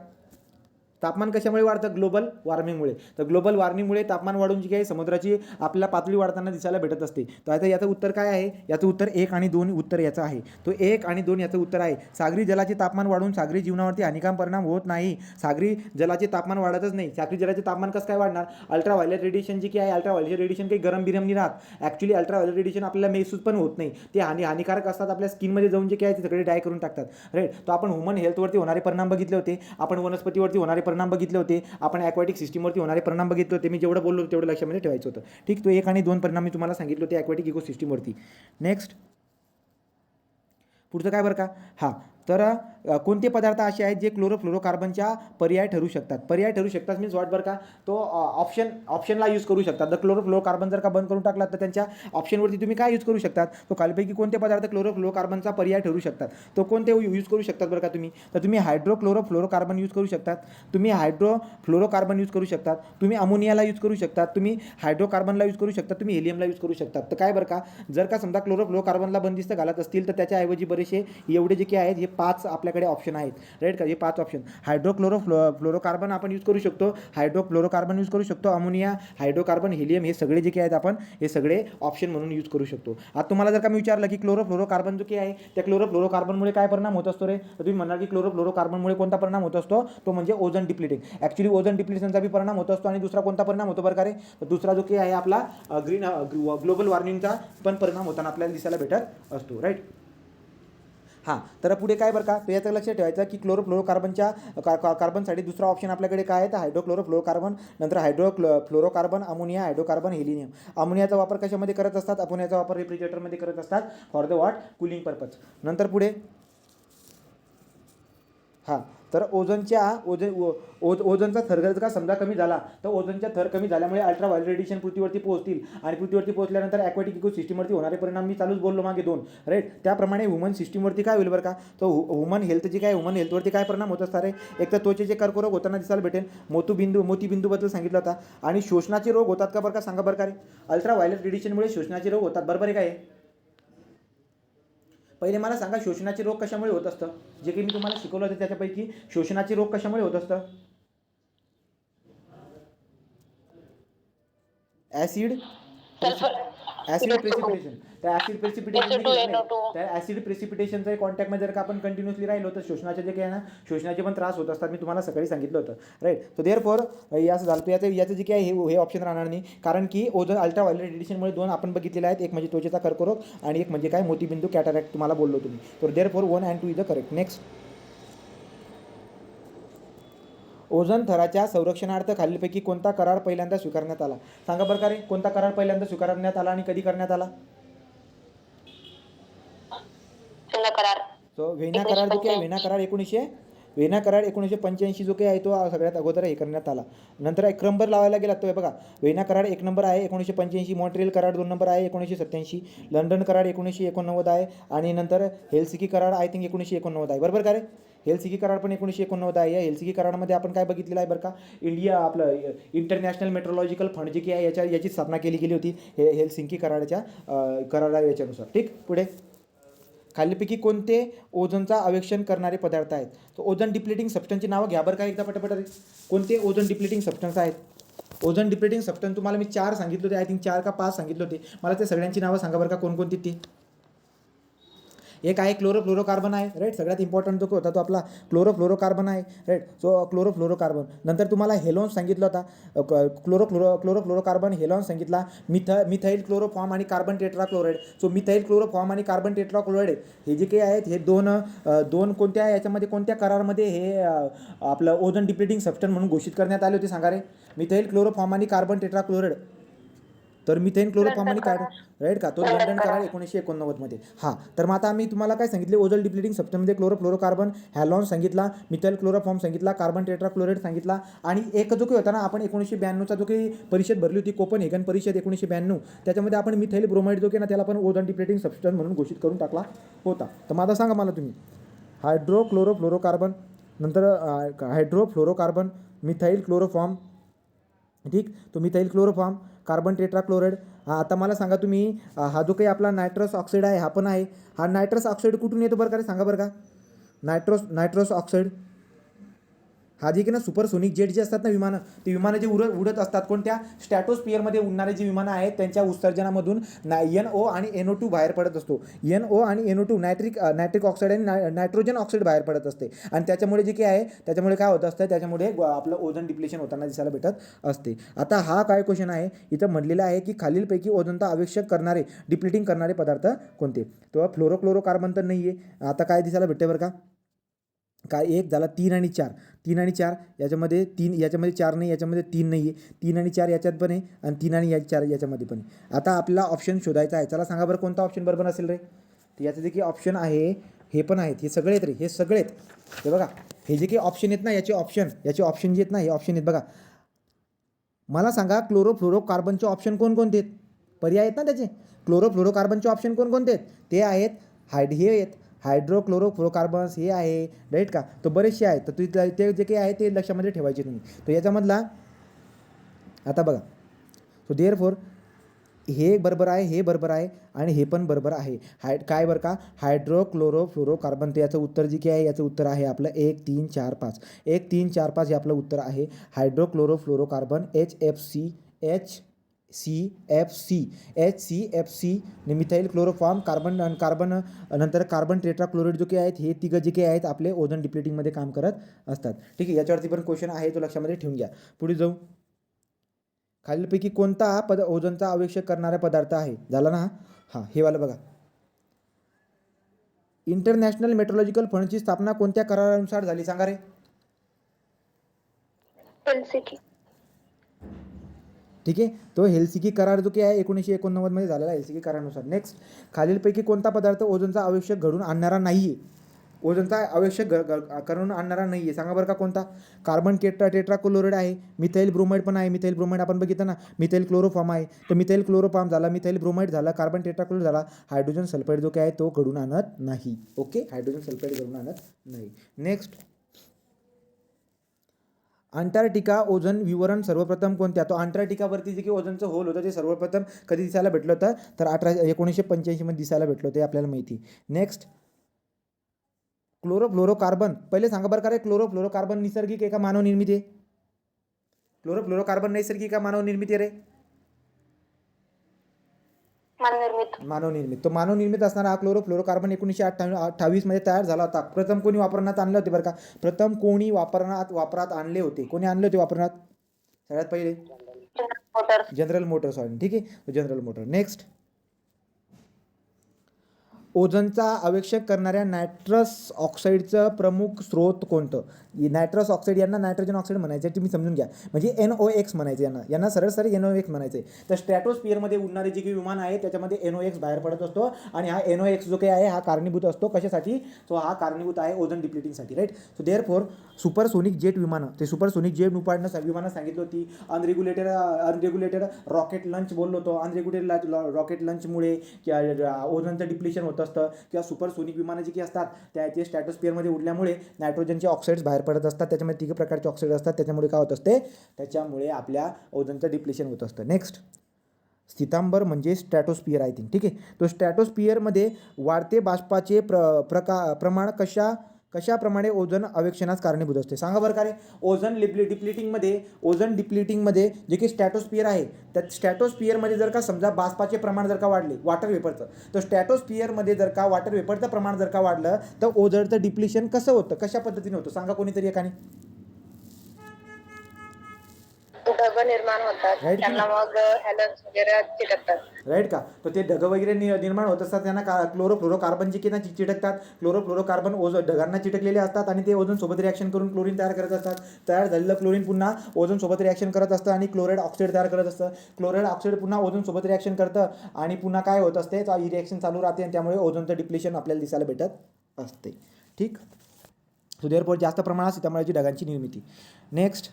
तापमान कशामुळे वाढतं ग्लोबल वॉर्मिंगमुळे तर ग्लोबल वॉर्मिंगमुळे तापमान वाढून जी काही समुद्राची आपल्याला पातळी वाढताना दिसायला भेटत असते तर आता याचं उत्तर काय आहे याचं उत्तर 1 आणि 2 उत्तर याचं आहे तो 1 आणि 2 याचं उत्तर आहे सागरी जलाचे तापमान वाढून सागरी जीवनावरती हानिकारक परिणाम होत नाही सागरी जलाचे तापमान वाढतच नाही सागरी जलाचे तापमान कसं काय वाढणार अल्ट्राव्हायोलेट रेडिएशन जी काही आहे अल्ट्राव्हायोलेट रेडिएशन काही गरम बिरम नाही राहत ॲक्च्युली अल्ट्राव्हायोलेट रेडिएशन आपल्याला महसूस पण होत नाही ते हानिकारक असतात आपल्या स्किनमध्ये जाऊन जे काय आहे ते सगळे डाय करून टाकतात राईट तो आपण ह्युमन हेल्थवरती होणारे परिणाम बघितले होते आपण वनस्पतीवरती होणारे परिणाम बघितले होते आपण ॲक्वॅटिक सिस्टीमवरती होणारे परिणाम बघितले होते मी जेवढं बोललो तेवढं लक्षामध्ये ठेवायचं होतं ठीक तो 1 आणि 2 परिणाम मी तुम्हाला सांगितले होते ॲक्वॅटिक इकोसिस्टीमवरती नेक्स्ट पुढचं काय बरं का हां तर कोणते पदार्थ असे आहेत जे क्लोरोफ्लोरोकार्बनच्या पर्याय ठरू शकतात मीन्स वॉट बरं का तो ऑप्शनला यूज करू शकतात जर क्लोरोफ्लोरोकार्बन जर का बंद करून टाकला तर त्यांच्या ऑप्शनवरती तुम्ही काय यूज करू शकतात तो खालीपैकी कोणते पदार्थ क्लोरोफ्लोरोकार्बनचा पर्याय ठरू शकतात तो कोणते यूज करू शकतात बरं का तुम्ही हायड्रोक्लोरोफ्लोरोकार्बन यूज करू शकतात तुम्ही हायड्रोफ्लोरोकार्बन यूज करू शकतात तुम्ही अमोनियाला यूज करू शकतात तुम्ही हायड्रोकार्बनला यूज करू शकतात तुम्ही हेलियमला यूज करू शकतात तर काय बरं का जर का समजा क्लोरोफ्लोरोकार्बनला बंदिस्त घालत असतील तर त्याच्याऐवजी बरेचसे एवढे जे काही आहेत हे 5 आपल्याकडे ऑप्शन आहेत राईट का हे 5 ऑप्शन हायड्रोक्लोरोफ्लोरोकार्बन आपण यूज करू शकतो हायड्रोफ्लोरोकार्बन यूज करू शकतो अमोनिया हायड्रोकार्बन हेलियम हे सगळे जे काही आहेत आपण हे सगळे ऑप्शन म्हणून यूज करू शकतो आता तुम्हाला जर का मी विचारलं की क्लोरोफ्लोरोकार्बन जो काही आहे त्या क्लोरोफ्लोरोकार्बनमुळे काय परिणाम होत असतो रे तर तुम्ही म्हणाल की क्लोरोफ्लोरोकार्बनमुळे कोणता परिणाम होत असतो तो म्हणजे ओझोन डिप्लिटिंग ॲक्च्युली ओझोन डिप्लिशनचा बी परिणाम होत असतो आणि दुसरा कोणता परिणाम होतो बरं का रे तर दुसरा जो काही आहे आपला ग्लोबल वॉर्मिंगचा पण परिणाम होताना आपल्याला दिसायला भेटत असतो राईट हां तर पुढे काय बरं का तर याचं लक्षात ठेवायचं की क्लोरोफ्लोरोकार्बनच्या कार्बनसाठी दुसरा ऑप्शन आपल्याकडे काय आहे तर हायड्रोक्लोरोफ्लोरोकार्बन नंतर फ्लोरोकार्बन अमोनिया हायड्रोकार्बन हेलियम अमोनियाचा वापर कशामध्ये करत असतात अमोनियाचा वापर रेफ्रिजरेटरमध्ये करत असतात for the what cooling purpose नंतर पुढे हां तर ओझोनचा थर जर का समजा कमी झाला तर ओझोनचा थर कमी झाल्यामुळे अल्ट्राव्हायोलेट रेडिएशन पृथ्वीवरती पोहोचतील आणि पृथ्वीवरती पोहोचल्यानंतर ॲक्वॅटिक इकोसिस्टीमवरती होणारे परिणाम मी चालूच बोललो मागे 2 राईट त्याप्रमाणे ह्युमन सिस्टीमवरती काय होईल बरं का तो ह्युमन हेल्थ जी काय ह्युमन हेल्थवरती काय परिणाम होत असणार आहे एक तर त्वचेचे कर्करोग होताना दिसायला भेटेल मोतीबिंदूबद्दल सांगितलं होता आणि शोषणाचे रोग होतात का बरं का सांगा बरं का रे अल्ट्राव्हायोलेट रेडिएशनमुळे शोषणाचे रोग होतात बरोबर आहे काय पहिले मला सांगा शोषणाचे रोग कशामुळे होत असतं जे काही मी तुम्हाला शिकवलं होतं त्याच्यापैकी शोषणाचे रोग कशामुळे होत असतं ॲसिड प्रेसिपिटेशन त्या ॲसिड प्रेसिपिटेशनच्या कॉन्टॅक्टमध्ये जर का आपण कंटिन्युअसली राहिलो तर शोषणाचे जे काही आहे ना शोषणाचे पण त्रास होत असतात मी तुम्हाला सकाळी सांगितलं होतं राईट सो देअरफॉर असं झालं तर याचं जे काही आहे हे ऑप्शन राहणार नाही कारण की ओझोन अल्ट्राव्हायोलेट रेडिएशनमुळे 2 आपण बघितलेले आहेत एक म्हणजे त्वचेचा कर्करोग आणि एक म्हणजे काय मोतीबिंदू कॅटरॅक्ट तुम्हाला बोललो तुम्ही तर therefore 1 and 2 is the correct next ozone थराच्या संरक्षणार्थ खालीलपैकी कोणता करार पहिल्यांदा स्वीकारण्यात आला सांगा बरं का रे कोणता करार पहिल्यांदा स्वीकारण्यात आला आणि कधी करण्यात आला सो व्हेना करार जो काही व्हेना करार 1985 जो काही आहे तो सगळ्यात अगोदर हे करण्यात आला नंतर एक नंबर लावायला गेला तो बघा व्हेना करार 1 नंबर आहे 1985 मॉन्ट्रियल करार 2 नंबर आहे 1987 लंडन करार 1989 आहे आणि नंतर हेल्सिंकी करार आय थिंक 1989 आहे बरोबर का रे हेल्सिंकी करार पण 1989 आहे या हेल्सिंकी करारामध्ये आपण काय बघितलेलं आहे बरं का इंडिया आपलं इंटरनॅशनल मेट्रोलॉजिकल फंड जे काही आहे याची स्थापना केली गेली होती हेल्सिंकी कराराच्या याच्यानुसार ठीक पुढे खालीलपैकी कोणते ओझोनचा आवेक्षण करणारे पदार्थ आहेत? तर ओझोन डिप्लेटिंग सबस्टन्सची नावं घ्या बरं का एकदा पटापट रे. कोणते ओझोन डिप्लेटिंग सबस्टन्स आहेत? ओझोन डिप्लेटिंग सबस्टन्स तुम्हाला मी 4 सांगितले होते, आय थिंक 4 का 5 सांगितले होते. मला ते सगळ्यांची नावं सांगा बरं का कोणकोणती ती. एक आहे क्लोरोफ्लोरोकार्बन आहे, राईट. सगळ्यात इम्पॉर्टंट जो होता तो आपला क्लोरोफ्लोरोकार्बन आहे, राईट. So chlorofluorocarbon. नंतर तुम्हाला हेलॉन्स सांगितलं होता, क्लोरोफ्लोरोकार्बन, हेलॉन्स सांगितला, मिथाईल क्लोरोफॉर्म आणि carbon tetrachloride. So methyl chloroform आणि कार्बन टेट्राक्लोराईड हे जे काही आहेत हे दोन कोणत्या याच्यामध्ये, कोणत्या करारामध्ये हे आपलं ओझोन डिप्लेटिंग सबस्टन्स म्हणून घोषित करण्यात आले होते सांगा रे. मिथाईल क्लोरोफॉर्म आणि कार्बन टेट्राक्लोराईड. तर मिथेन क्लोरोफॉर्म आणि कार्बन, राईट का, तो लंडन करार 1989 मध्ये. हां, तर मग आता मी तुम्हाला काय सांगितले, ओझोन डिप्लेटिंग सबस्टन्समध्ये क्लोरोफ्लोरोकार्बन, हॅलॉन्स सांगितला, मिथाईल क्लोरोफॉर्म सांगितला, कार्बन टेट्राक्लोराईड सांगितला. आणि एक जो काही होता ना, आपण 1992चा जो काही परिषद भरली होती, कोपनहेगन परिषद 1992, त्याच्यामध्ये आपण मिथाईल ब्रोमाइड जो काही ना त्याला आपण ओझोन डिप्लेटिंग सबस्टन्स म्हणून घोषित करून टाकला होता. तर मग आता सांगा मला तुम्ही, हायड्रोक्लोरोफ्लोरोकार्बन, नंतर हायड्रोफ्लोरोकार्बन, मिथाईल क्लोरोफॉर्म, ठीक, तो मिथाईल क्लोरोफॉर्म, कार्बन टेट्राक्लोराईड. आता मला सांगा तुम्ही, हा जो काही आपला नायट्रस ऑक्साईड आहे हा पण आहे. हा नायट्रस ऑक्साईड कुठून येतो बरं का रे, सांगा बरं का. नायट्रस ऑक्साईड हा जे की ना सुपरसोनिक जेट जे असतात ना विमानं, ते विमानं जे उडत असतात कोणत्या, स्ट्रॅटोस्फिअरमध्ये उडणारे जे विमानं आहेत त्यांच्या उत्सर्जनामधून NO आणि NO2 बाहेर पडत असतो. NO आणि NO2 नायट्रिक ऑक्साईड आणि नायट्रोजन ऑक्साईड बाहेर पडत असते. आणि त्याच्यामुळे जे काही आहे त्याच्यामुळे काय होत असतं, त्याच्यामुळे आपलं ओझोन डिप्लेशन होताना दिसायला भेटत असते. आता हा काय क्वेश्चन आहे, इथं म्हटलेलं आहे की खालीलपैकी ओझोनचा आवेक्षक करणारे, डिप्लेटिंग करणारे पदार्थ कोणते. तो फ्लोरोक्लोरोकार्बन तर नाही आहे. आता काय दिसायला भेटते बरं का, काय एक झाला 3 आणि 4, 3 आणि 4 याच्यामध्ये, 3 याच्यामध्ये 4 नाही, याच्यामध्ये 3 नाही आहे, 3 आणि 4 याच्यात पण आहे, आणि 3 आणि 4 याच्यामध्ये पण आहे. आता आपला ऑप्शन शोधायचा आहे. चला सांगा बरं कोणता ऑप्शन बरोबर असेल रे. तर याचं जे काही ऑप्शन आहे हे पण आहेत, हे सगळे आहेत रे, हे सगळे आहेत. हे बघा, हे जे काही ऑप्शन आहेत ना, याचे ऑप्शन जे आहेत ना, हे ऑप्शन आहेत बघा. मला सांगा क्लोरोफ्लोरोकार्बनचे ऑप्शन कोणकोणते आहेत, पर्याय आहेत ना त्याचे. क्लोरोफ्लोरोकार्बनचे ऑप्शन कोणकोणते आहेत, ते आहेत हे आहेत हायड्रोक्लोरोफ्लोरोकार्बन्स, हे आहे, राईट का. तो बरेचसे आहेत. तर ते जे काही आहे ते लक्षामध्ये ठेवायचे तुम्ही. तर याच्यामधला आता बघा, सो देअरफॉर हे बरोबर आहे, हे बरोबर आहे, आणि हे पण बरोबर आहे. काय बरं का, हायड्रोक्लोरोफ्लोरोकार्बन. तर याचं उत्तर जे काही आहे, याचं उत्तर आहे आपलं 1, 3, 4, 5. 1, 3, 4, 5 हे आपलं उत्तर आहे. हायड्रोक्लोरोफ्लोरोकार्बन HCFC आणि मिथाईल क्लोरोफॉर्म, कार्बन नंतर कार्बन टेट्राक्लोराईड जो काही आहेत, हे तिघं जे काही आहेत आपले ओझोन डिप्लेटिंगमध्ये काम करत असतात. ठीक आहे, याच्यावरती पण क्वेश्चन आहे, तो लक्षामध्ये ठेवून घ्या. पुढे जाऊ. खालीलपैकी कोणता ओझोनचा आवेक्षक करणारा पदार्थ आहे, झाला ना. हां, हे वाला बघा. इंटरनॅशनल मेट्रोलॉजिकल फंडची स्थापना कोणत्या करारानुसार झाली सांगा रे. हेलसिंकी. ठीक आहे, तो हेलसिंकी करार जो काही आहे 1989 मध्ये झालेला हेलसिंकी करारानुसार. नेक्स्ट, खालीलपैकी कोणता पदार्थ ओझोनचा आवेक्षक घडून आणणारा नाही आहे, ओझोनचा आवेक्षक करून आणणारा नाही आहे, सांगा बरं का कोणता. कार्बन टेट्राक्लोराईड आहे, मिथाईल ब्रोमाइड पण आहे. मिथाईल ब्रोमाइड आपण बघितलं ना, मिथाईल क्लोरोफॉर्म आहे. तर मिथाईल क्लोरोफॉर्म झाला, मिथाईल ब्रोमाइड झाला, कार्बन टेट्राक्लोराईड झाला. हायड्रोजन सल्फाईड जो काय आहे तो घडून आणत नाही. ओके, हायड्रोजन सल्फाईड घडून आणत नाही. नेक्स्ट, अंटार्क्टिका ओझोन विवरण सर्वप्रथम कोणत्या. तो अंटार्क्टिकावरती जे की ओझोनचं होल होतं ते सर्वप्रथम कधी दिसायला भेटलं होतं, तर 1985 मध्ये दिसायला भेटलं होतं, आपल्याला माहिती. नेक्स्ट, क्लोरोफ्लोरोकार्बन, पहिले सांगा बरं का रे, क्लोरोफ्लोरोकार्बन नैसर्गिक आहे का मानव निर्मित आहे. क्लोरोफ्लोरोकार्बन नैसर्गिक का मानव निर्मित आहे रे. मानव निर्मित. तो मानव निर्मित असणारा हा क्लोरोफ्लोरोकार्बन 1928 मध्ये तयार झाला होता. प्रथम कोणी वापरण्यात आणले होते बरं का, प्रथम कोणी वापरात आणले होते, कोणी आणले होते वापरण्यात सगळ्यात पहिले, जनरल मोटर्स. ठीक आहे, जनरल मोटर. नेक्स्ट, ओझोनचा आवेक्षक करणाऱ्या नायट्रस ऑक्साईडचं प्रमुख स्रोत कोणतं. नायट्रस ऑक्साईड यांना नायट्रोजन ऑक्साईड म्हणायचं आहे, तुम्ही समजून घ्या. म्हणजे NOx म्हणायचं, यांना सरळ NOx म्हणायचं आहे. तर स्ट्रॅटोस्फिअरमध्ये उडणारे जे काही विमान आहे त्याच्यामध्ये NOx बाहेर पडत असतो, आणि हा NOx जो काही आहे हा कारणीभूत असतो कशासाठी, तो हा कारणीभूत आहे ओझोन डिप्लेटिंगसाठी, right. So therefore supersonic jet विमानं, ते सुपरसोनिक जेट विमानं सांगितली होती. अनरेग्युलेटेड रॉकेट लॉन्च बोललो होतो. अनरेग्युलेटेड रॉकेट लॉन्चमुळे ओझोनचं डिप्लेशन होतं असतं, किंवा सुपरसोनिक विमानं जी काही असतात त्याचे स्ट्रॅटोस्फिअरमध्ये उडल्यामुळे नायट्रोजनचे ऑक्साईड्स बाहेर पडत असतात. त्याच्यामध्ये 3 प्रकारचे ऑक्साईड असतात, त्याच्यामुळे काय होत असते, त्याच्यामुळे आपल्या ओझोनचं डिप्लेशन होत असतं. नेक्स्ट, स्थितांबर म्हणजे स्ट्रॅटोस्पियर आय थिंक. ठीक आहे. तो स्ट्रॅटोस्पियरमध्ये वाढते बाष्पाचे प्रमाण कशाप्रमाणे ओझोन अवेक्षणास कारणीभूत असते सांगा बरं का रे. ओझोन डिप्लिटिंगमध्ये जे की स्ट्रॅटोस्पियर आहे त्या स्ट्रॅटोस्पियरमध्ये जर का समजा बाष्पाचे प्रमाण जर का वाढले वॉटर वेपरचं, तर स्ट्रॅटोस्पियरमध्ये जर का वॉटर वेपरचं प्रमाण जर का वाढलं तर ओझोनचं डिप्लिशन कसं होतं, कशा पद्धतीने होतं सांगा कोणीतरी एकाने. ढग निर्माण होतात Right. त्यांना मग हॅलन्स वगैरे चिटकतात. राईट का. तर ते ढग वगैरे निर्माण होत असतात त्यांना क्लोरोफ्लोरोकार्बन जे की चिटकतात. क्लोरोफ्लोरोकार्बन ढगांना चिटकलेले असतात आणि ते ओझोन सोबत रिॲक्शन करून क्लोरीन तयार करत असतात. तयार झालेलं क्लोरीन पुन्हा ओझोन सोबत रिॲक्शन करत असतं आणि क्लोराईड ऑक्साईड तयार करत असतं. क्लोराईड ऑक्साईड पुन्हा ओझोन सोबत रिॲक्शन करतं आणि पुन्हा काय होत असते, ही रिॲक्शन चालू राहते आणि त्यामुळे ओझोनचं डिप्लेशन आपल्याला दिसायला भेटत असते. ठीक. सो देअरफॉर जास्त प्रमाणात सीताफळाची ढगांची निर्मिती. नेक्स्ट,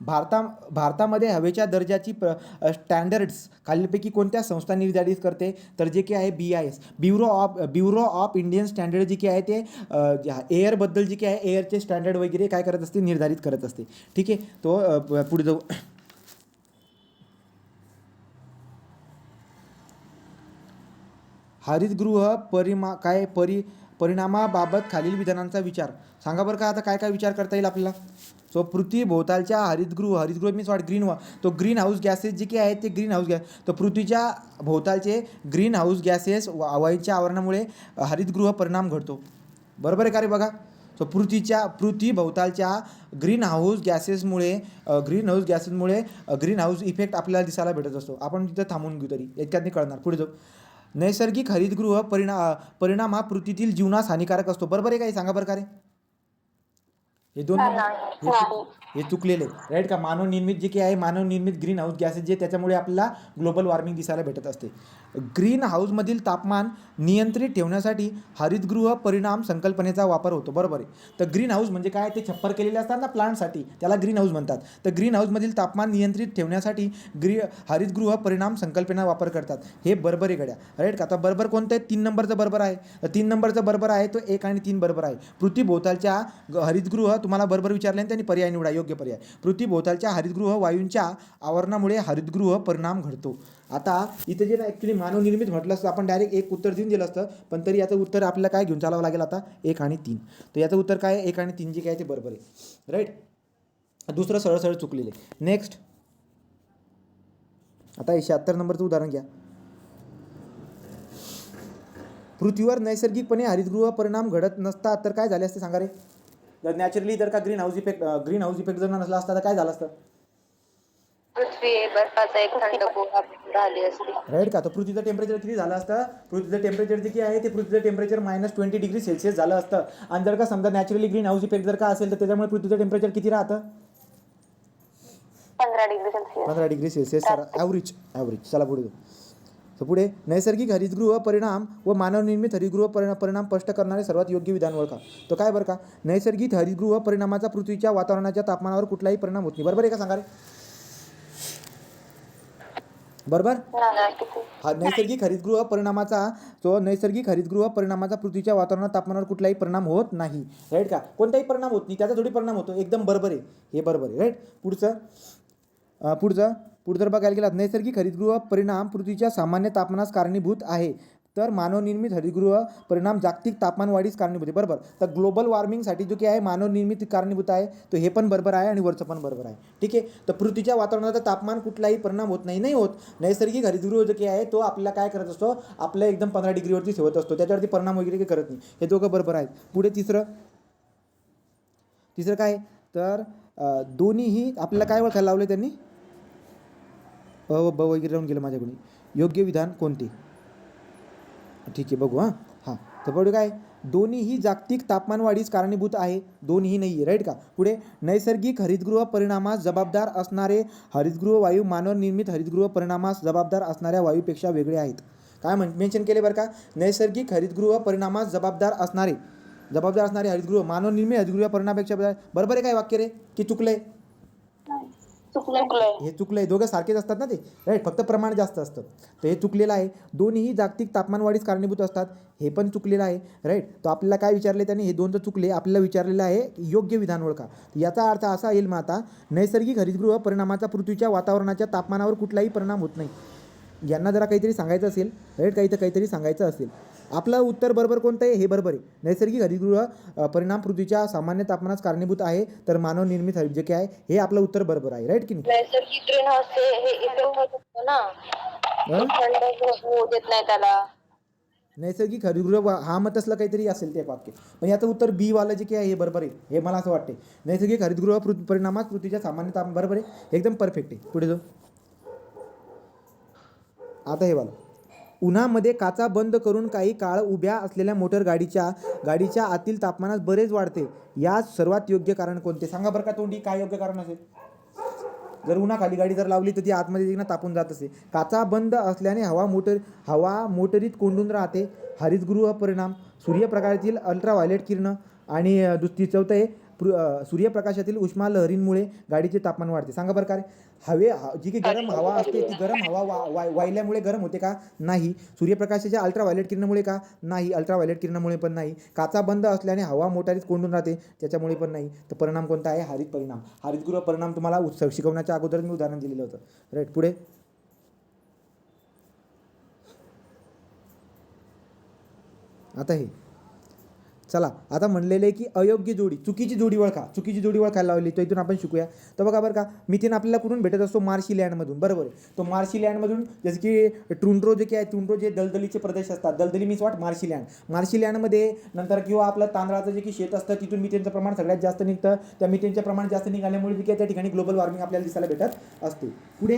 भारतामध्ये हवेच्या दर्जाची स्टँडर्ड्स खालीलपैकी कोणत्या संस्था निर्धारित करते, तर जे की आहे BIS, bureau of Indian standard जे की आहे ते एअरबद्दल जे की आहे एअरचे स्टँडर्ड वगैरे काय करत असते, निर्धारित करत असते. ठीक आहे. तो पुढे जाऊ. हरितगृह परिणामाबाबत खालील विधानांचा विचार सांगा बरं का. आता काय काय विचार करता येईल आपल्याला. सो पृथ्वीभोवतालच्या हरितगृह means what, green house gases जे की आहेत ते ग्रीन हाऊस गॅस, तर पृथ्वीच्या भोवतालचे ग्रीन हाऊस गॅसेस वायूच्या आवरणामुळे हरितगृह परिणाम घडतो. बरोबर आहे का रे बघा. सो पृथ्वीभोवतालच्या ग्रीन हाऊस गॅसेसमुळे ग्रीन हाऊस इफेक्ट आपल्याला दिसायला भेटत असतो. आपण तिथं थांबून घेऊ तरी इतक्यात कळणार. पुढे जाऊ. नैसर्गिक हरितगृह परिणाम हा पृथ्वीतील जीवनास हानिकारक असतो. बरोबर आहे का, हे सांगा बरं का रे. हे दोन हे चुकलेले राईट का. मानवनिर्मित जे की आहे मानवनिर्मित ग्रीन हाऊस गॅसेस जे त्याच्यामुळे आपल्याला ग्लोबल वॉर्मिंग दिसायला भेटत असते. ग्रीन हाऊसमधील तापमान नियंत्रित ठेवण्यासाठी हरितगृह परिणाम संकल्पनेचा वापर होतो. बरोबर आहे. तर ग्रीन हाऊस म्हणजे काय, ते छप्पर केलेले असतात ना प्लांटसाठी, त्याला ग्रीन हाऊस म्हणतात. तर ग्रीन हाऊसमधील तापमान नियंत्रित ठेवण्यासाठी हरितगृह परिणाम संकल्पना वापर करतात. हे बरोबर आहे गड्या. राईट का. आता बरोबर कोणतं आहे, 3 नंबरचं बरोबर आहे. 3 नंबरचं बरोबर आहे तो 1 आणि 3 बरोबर आहे. पृथ्वीभोवतालच्या हरितगृह तुम्हाला बरोबर विचारले आणि त्यांनी पर्याय निवडा, योग्य पर्याय. पृथ्वीभोवतालच्या हरितगृह वायूंच्या आवरणामुळे हरितगृह परिणाम घडतो. आता इथे जे ना ॲक्च्युली मानवनिर्मित म्हटलं असतं आपण डायरेक्ट एक उत्तर देऊन दिलं असतं, पण तरी याचं उत्तर आपल्याला काय घेऊन चालावं लागेल आता, 1 आणि 3. तर याचं उत्तर काय आहे, 1 आणि 3 जे काय ते बरोबर आहे. राईट. दुसरं सरळ चुकलेलं आहे. नेक्स्ट, आता 76 नंबरचं उदाहरण घ्या. पृथ्वीवर नैसर्गिकपणे हरितगृह परिणाम घडत नसता तर काय झाले असते सांगा रे. जर नॅचरली जर का ग्रीन हाऊस इफेक्ट जर नसला असता तर काय झालं असतं. पृथ्वी बर्फाचा एक थंड गोळा राहिली असती. राईट का. तर पृथ्वीचं टेम्परेचर किती झालं असतं, पृथ्वीचं टेम्परेचर जे की आहे ते पृथ्वीचं टेम्परेचर -20 डिग्री सेल्सिअस झालं असतं. आणि जर का समजा नॅचरली ग्रीन हाऊस इफेक्ट जर का असेल तर त्याच्यामुळे पृथ्वीचं टेम्परेचर किती राहतं, 15 degree Celsius. 15 degree Celsius average. चला पुढे. तर पुढे, नैसर्गिक हरितगृह परिणाम व मानवनिर्मित हरितगृह परिणाम स्पष्ट करणारे सर्वात योग्य विधान ओळखा. तो काय बरं का, नैसर्गिक हरितगृह परिणामाचा पृथ्वीच्या वातावरणाच्या तापमानावर कुठलाही परिणाम होत नाही. बरोबर आहे का सांगा रे. बरोबर. हा नैसर्गिक हरितगृह परिणामाचा पृथ्वीच्या वातावरणात तापमानावर कुठलाही परिणाम होत नाही. राईट का. कोणताही परिणाम होत नाही, त्याचा थोडी परिणाम होतो. एकदम बरोबर आहे, हे बरोबर आहे. राईट. पुढं जर बघायला गेलात, नैसर्गिक हरितगृह परिणाम पृथ्वीच्या सामान्य तापमानास कारणीभूत आहे, तर मानवनिर्मित हरितगृह परिणाम जागतिक तापमान वाढीस कारणीभूत आहे. बरोबर. तर ग्लोबल वॉर्मिंगसाठी जो की आहे मानवनिर्मित कारणीभूत आहे, तो हे पण बरोबर आहे आणि वरचं पण बरोबर आहे. ठीक आहे. तर पृथ्वीच्या वातावरणाचा तापमान कुठलाही परिणाम होत नाही होत. नैसर्गिक हरितगृह जो की आहे तो आपल्याला काय करत असतो, आपल्या एकदम 15 डिग्रीवरती ठेवत असतो, त्याच्यावरती परिणाम वगैरे काही करत नाही. हे दोघं बरोबर आहेत. पुढे तिसरं काय, तर दोन्हीही आपल्याला काय ओळखायला लावले त्यांनी, वगैरे राहून गेलं माझ्याकडून. योग्य विधान कोणते. ठीक आहे, बघू. हां. तर पुढे काय, दोन्हीही जागतिक तापमान वाढीस कारणीभूत आहे, दोन्ही नाही आहे. राईट का. पुढे, नैसर्गिक हरितगृह परिणामास जबाबदार असणारे हरितगृह वायू मानवनिर्मित हरितगृह परिणामास जबाबदार असणाऱ्या वायूपेक्षा वेगळे आहेत. काय मेन्शन केले बरं का, नैसर्गिक हरितगृह परिणामास जबाबदार असणारे हरितगृह मानवनिर्मित हरितगृह परिणामापेक्षा. बरोबर आहे काय वाक्य रे, की चुकलंय. चुकलंय. हे चुकलं आहे. दोघं सारखेच असतात ना ते, राईट, फक्त प्रमाण जास्त असतं. तर हे चुकलेलं आहे. दोन्हीही जागतिक तापमानवाढीस कारणीभूत असतात, हे पण चुकलेलं आहे, राईट. तर आपल्याला काय विचारले त्याने, हे दोन तर चुकले. आपल्याला विचारलेलं आहे योग्य विधान ओळखा. याचा अर्थ असा येईल मग आता, नैसर्गिक हरितगृह परिणामाचा पृथ्वीच्या वातावरणाच्या तापमानावर कुठलाही परिणाम होत नाही. यांना जरा काहीतरी सांगायचं असेल, राईट, काहीतरी सांगायचं असेल. आपलं उत्तर बरोबर कोणतं आहे? हे बरोबर आहे. नैसर्गिक हरितगृह परिणाम पृथ्वीच्या सामान्य तापमानास कारणीभूत आहे, तर मानव निर्मित हरित जे काय आहे हे आपलं उत्तर बरोबर आहे, राईट की नाही? नैसर्गिक ग्रीन हाऊस हे इथे होत असतं ना, थंड होऊ देत नाही त्याला. नैसर्गिक हरितगृह हा मत असलं काहीतरी असेल ते वाक्य. पण याचं उत्तर बी वाला जे काय आहे हे बरोबर आहे, हे मला असं वाटते. नैसर्गिक हरितगृह परिणामात पृथ्वीच्या सामान्य तापमान बरोबर आहे, एकदम परफेक्ट आहे. पुढे जाऊ. आता हे वाला, उन्हामध्ये काचा बंद करून काही काळ उभ्या असलेल्या मोटर गाडीच्या आतील तापमानात बरेच वाढते. यास सर्वात योग्य कारण कोणते? सांगा बरं का तोंडी, काय योग्य कारण असेल? जर उन्हाखाली गाडी जर लावली तर ती आतमध्ये तापून जात असे. काचा बंद असल्याने हवा मोटरीत कोंडून राहते. हरितगृह परिणाम, सूर्यप्रकाशातील अल्ट्राव्हायलेट किरण, आणि चौथं आहे सूर्यप्रकाशातील उष्मा लहरींमुळे गाडीचे तापमान वाढते. सांगा बरं का रे, जी की गरम हवा असते ती गरम हवा वाहिल्यामुळे गरम होते का? नाही. सूर्यप्रकाशाच्या अल्ट्राव्हायलेट किरणामुळे का? नाही, अल्ट्राव्हायलेट किरणामुळे पण नाही. काचा बंद असल्याने हवा मोटारीत कोंडून राहते, त्याच्यामुळे पण नाही. तर परिणाम कोणता आहे? हरित परिणाम. हरितगृह परिणाम तुम्हाला शिकवण्याच्या अगोदर मी उदाहरण दिलेलं होतं, राईट. पुढे आता हे चला, आता म्हणलेलं आहे की अयोग्य जोडी, चुकीची जोडी ओळखायला लावली. तर इथून आपण शिकूया. तर बघा बरं का, मिथेन आपल्याला कुठून भेटत असतो? मार्शी लँडमधून, बरोबर आहे. तो मार्शी लँडमधून, जसं की टुंड्रो जे काय, टुंड्रो जे दलदलीचे प्रदेश असतात, दलदली मीन्स वाट मार्शी लँडमध्ये नंतर किंवा आपलं तांदळाचं जे की शेत असतं तिथून मिथेनचं प्रमाण सगळ्यात जास्त निघतं. त्या मिथेनचं प्रमाण जास्त निघाल्यामुळे जे काय त्या ठिकाणी ग्लोबल वॉर्मिंग आपल्याला दिसायला भेटत असते. पुढे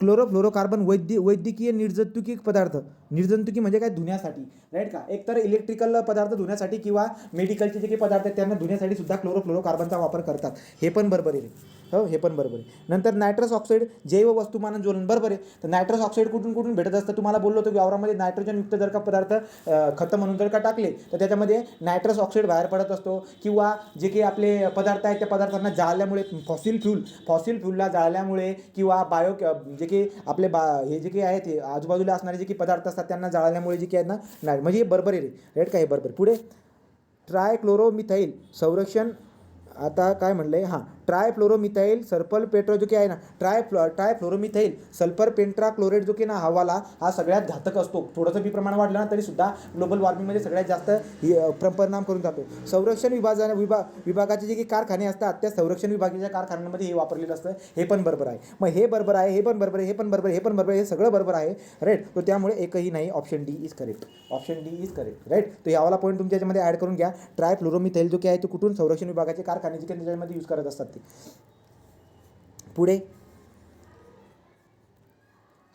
क्लोरोफ्लोरोकार्बन वैद्यकीय निर्जंतुकी पदार्थ. निर्जंतुकी म्हणजे काय? धुण्यासाठी, राईट का? एकतर इलेक्ट्रिकल पदार्थ धुण्यासाठी किंवा मेडिकलचे जे काही पदार्थ आहेत त्यांना धुण्यासाठी सुद्धा क्लोरोफ्लोरोकार्बनचा वापर करतात, हे पण बरोबर आहे. हो, हे पण बरोबर आहे. नंतर नायट्रस ऑक्साईड जैव वस्तुमान ज्वलन, बरोबर आहे. तर नायट्रस ऑक्साईड कुठून भेटत असतं? तुम्हाला बोललो होतो की वावरामध्ये नायट्रोजनयुक्त जर का पदार्थ खतं म्हणून जर का टाकले तर त्याच्यामध्ये नायट्रस ऑक्साईड बाहेर पडत असतो, किंवा जे काही आपले पदार्थ आहेत त्या पदार्थांना जाळल्यामुळे, फॉसिल फ्यूलला जाळल्यामुळे, किंवा जे की आपले हे जे काही आहेत आजूबाजूला असणारे जे काही पदार्थ असतात त्यांना जाळल्यामुळे जे काही आहेत ना, म्हणजे हे बरोबर आहे, राईट का? हे बरोबर. पुढे ट्रायक्लोरोमिथाईल संरक्षण. आता काय म्हणलं आहे? हां, ट्रायफ्लोरोमिथाईल सल्फर पेट्रो जो की आहे ना, ट्रायफ्लोरोमिथाईल सल्फर पेंट्राक्लोराईड जो की ना हवाला हा सगळ्यात घातक असतो. थोडंसं बी प्रमाण वाढलं ना तरी सुद्धा ग्लोबल वॉर्मिंगमध्ये सगळ्यात जास्त परिणाम करून जातो. संरक्षण विभागाचे जे काही कारखाने असतात त्या संरक्षण विभागाच्या कारखान्यांमध्ये हे वापरलेलं असतं, हे पण बरोबर आहे. मग हे बरोबर आहे, हे पण बरोबर आहे, हे पण बरोबर आहे, हे पण बरोबर आहे, हे सगळं बरोबर आहे, राईट. तो त्यामुळे एकही नाही, option D is correct, right. तो यावाला पॉईंट तुमच्या याच्यामध्ये ॲड करून घ्या. ट्रायफ्लोरोमिथाईल जो की आहे तो कुठून? संरक्षण विभागाचे कारखाने जे त्याच्यामध्ये यूज करत असतात ते. पुढे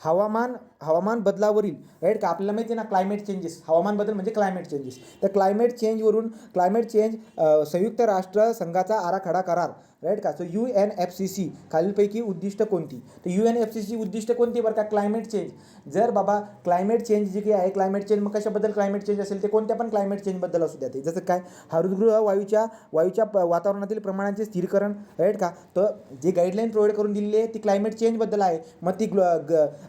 हवामान बदलावरील, राईट का? आपल्याला माहिती आहे ना क्लायमेट चेंजेस, हवामान बदल म्हणजे क्लायमेट चेंजेस. तर क्लायमेट चेंज संयुक्त राष्ट्र संघाचा आराखडा करार, राईट का? सो UNFCC खालीलपैकी उद्दिष्ट कोणती? तर UNFCC उद्दिष्ट कोणती बरं का? Climate change. जर बाबा क्लायमेट चेंज जे काही आहे, क्लायमेट चेंज मग कशाबद्दल क्लायमेट चेंज असेल? ते कोणत्या पण क्लायमेट चेंजबद्दल असू द्या. ते जसं काय? हरितगृह वायूच्या वातावरणातील प्रमाणाचे स्थिरीकरण, राईट का? तर जी गाईडलाईन प्रोव्हाइड करून दिलेली आहे ती क्लायमेट चेंजबद्दल आहे. मग ती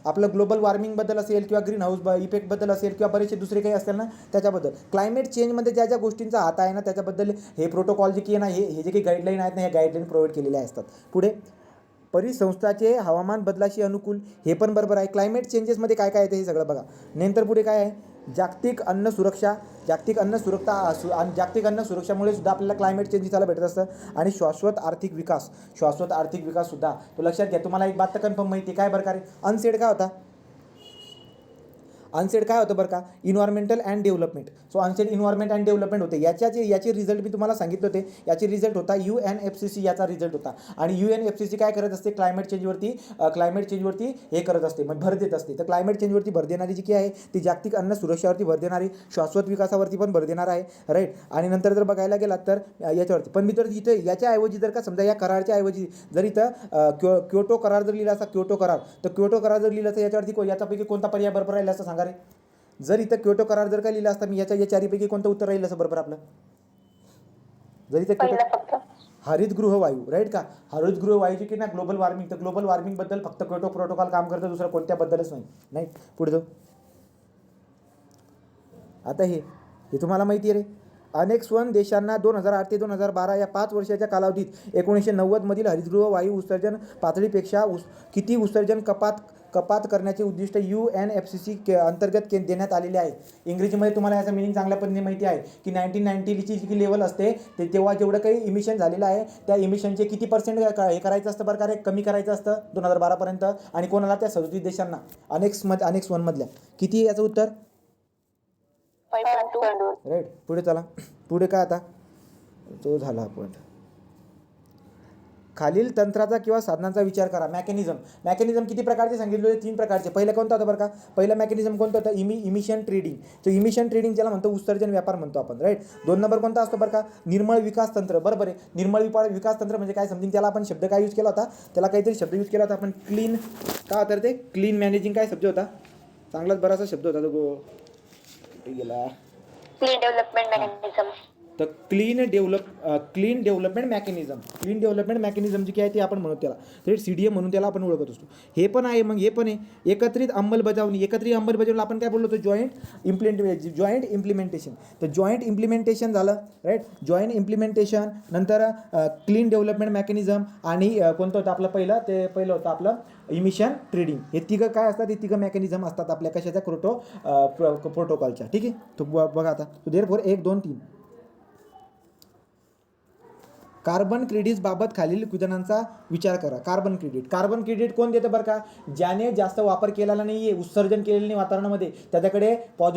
आपलं ग्लोबल वॉर्मिंगबद्दल असेल, किंवा ग्रीन हाऊस इफेक्टबद्दल असेल, किंवा बरेचसे दुसरे काही असेल ना त्याच्याबद्दल. क्लायमेट चेंजमध्ये ज्या गोष्टींचा हात आहे ना त्याच्याबद्दल हे प्रोटोकॉल जे की आहे ना, हे जे काही गाईडलाईन आहेत ना, ह्या गाईडलाईन प्रोव्हाइड केलेल्या असतात. पुढे परिसंस्थाचे हवामान बदलाशी अनुकूल, हे पण बरोबर आहे. क्लायमेट चेंजेसमध्ये काय काय येते हे सगळं बघा. नंतर पुढे काय आहे? जागतिक अन्न सुरक्षामुळे सुद्धा आपल्याला क्लायमेट चेंज दिसायला भेटत असतं. आणि शाश्वत आर्थिक विकास सुद्धा. तो लक्षात घ्या. तुम्हाला एक बात तर कन्फर्म माहिती आहे काय बरं का रे? अनसेड काय होता? अनसेड काय होतं बरं का? Environmental and development. So unsaid environment and development होते. याचे रिझल्ट मी तुम्हाला सांगितले होते. याचे रिझल्ट होता UNFCC, याचा रिझल्ट होता. आणि UNFCC काय करत असते? क्लायमेट चेंजवरती हे करत असते, मग भर देत असते. तर क्लायमेट चेंजवरती भर देणारी जी की आहे ती जागतिक अन्न सुरक्षावरती भर देणारी, शाश्वत विकासावरती पण भर देणार आहे, राईट. आणि नंतर जर बघायला गेलात तर याच्यावरती पण मी तर इथं याच्याऐवजी जर का समजा या करारच्या ऐवजी जर इथं क्योटो करार जर लिहिला असता, क्योटो करार जर लिहिला तर याच्यापैकी कोणता पर्याय बरोबर राहिला असं सांगा रे? जर इथं क्योटो करार जर का लिहिला असता मी या चारीपैकी कोणतं उत्तर राहील असं बरोबर आपलं? जर इथं हरितगृह वायू, राईट का? हरितगृह वायूची की ना ग्लोबल वॉर्मिंग, तर ग्लोबल वॉर्मिंगबद्दल फक्त क्योटो प्रोटोकॉल काम करतं, दुसरं कोणत्याबद्दलच नाही. नाही, पुढे जाऊ. आता हे तुम्हाला माहिती आहे रे. अनेक स्वयं देशांना 2008 ते 2012 या 5 वर्षाच्या कालावधीत 1990 मधील हरितगृह वायू उत्सर्जन पातळीपेक्षा किती उत्सर्जन कपात करण्याचे उद्दिष्ट UNFCCC अंतर्गत देण्यात आलेले आहे. इंग्रजीमध्ये तुम्हाला याचा मिनिंग चांगल्या पद्धतीने माहिती आहे की 1990ची जी लेवल असते ते तेव्हा जेवढं काही इमिशन झालेलं आहे त्या इमिशनचे किती % हे करायचं असतं प्रकारे, कमी करायचं असतं 2012पर्यंत. आणि कोणाला? त्या 37 देशांना, अनेक स्वयंमधल्या. किती याचं उत्तर? 5.2. राईट. पुढे चला. पुढे काय आता? तो झाला पॉईंट. खालील तंत्राचा किंवा साधनांचा विचार करा. मॅकॅनिझम किती प्रकारचे सांगितले होते? 3 प्रकारचे. पहिलं कोणतं होतं बरं का? पहिलं मॅकॅनिझम कोणतं होतं? Emission trading. तर इमिशन ट्रेडिंग ज्याला म्हणतो उत्सर्जन व्यापार म्हणतो आपण, राईट. 2 नंबर कोणता असतो बरं का? निर्मळ विकास तंत्र. बरोबर आहे. निर्मळ विकास तंत्र म्हणजे काय समजेल त्याला आपण शब्द काय यूज केला होता? त्याला काहीतरी शब्द यूज केला होता आपण, क्लीन. काय होतं ते? Clean managing. काय शब्द होता? चांगलाच बराचसा शब्द होता तो. गेला. Clean development mechanism. तर क्लीन डेव्हलपमेंट मेकॅनिझम जी काय आहे ती आपण म्हणतो त्याला, तर CDM म्हणून त्याला आपण ओळखत असतो. हे पण आहे. मग हे पण आहे एकत्रित अंमलबजावणी आपण काय बोललो होतो? Joint implementation. तर जॉईंट इम्प्लिमेंटेशन झालं, राईट. जॉईंट इम्प्लिमेंटेशन नंतर क्लीन डेव्हलपमेंट मेकॅनिझम आणि कोणतं होतं आपलं पहिलं होतं आपलं इमिशन ट्रेडिंग. हे तिघं काय असतात? हे तिघं मेकॅनिझम असतात आपल्या कशाच्या? प्रोटोकॉलच्या. ठीक आहे. तो बघा आता. तो देअरफॉर 1, 2, 3 कार्बन क्रेडिट्स बाबत खालील विधानांचा विचार करा. कार्बन क्रेडिट कोण देतं बरं का? ज्याने जास्त वापर केलेला नाही आहे, उत्सर्जन केलेलं नाही वातावरणामध्ये, त्याच्याकडे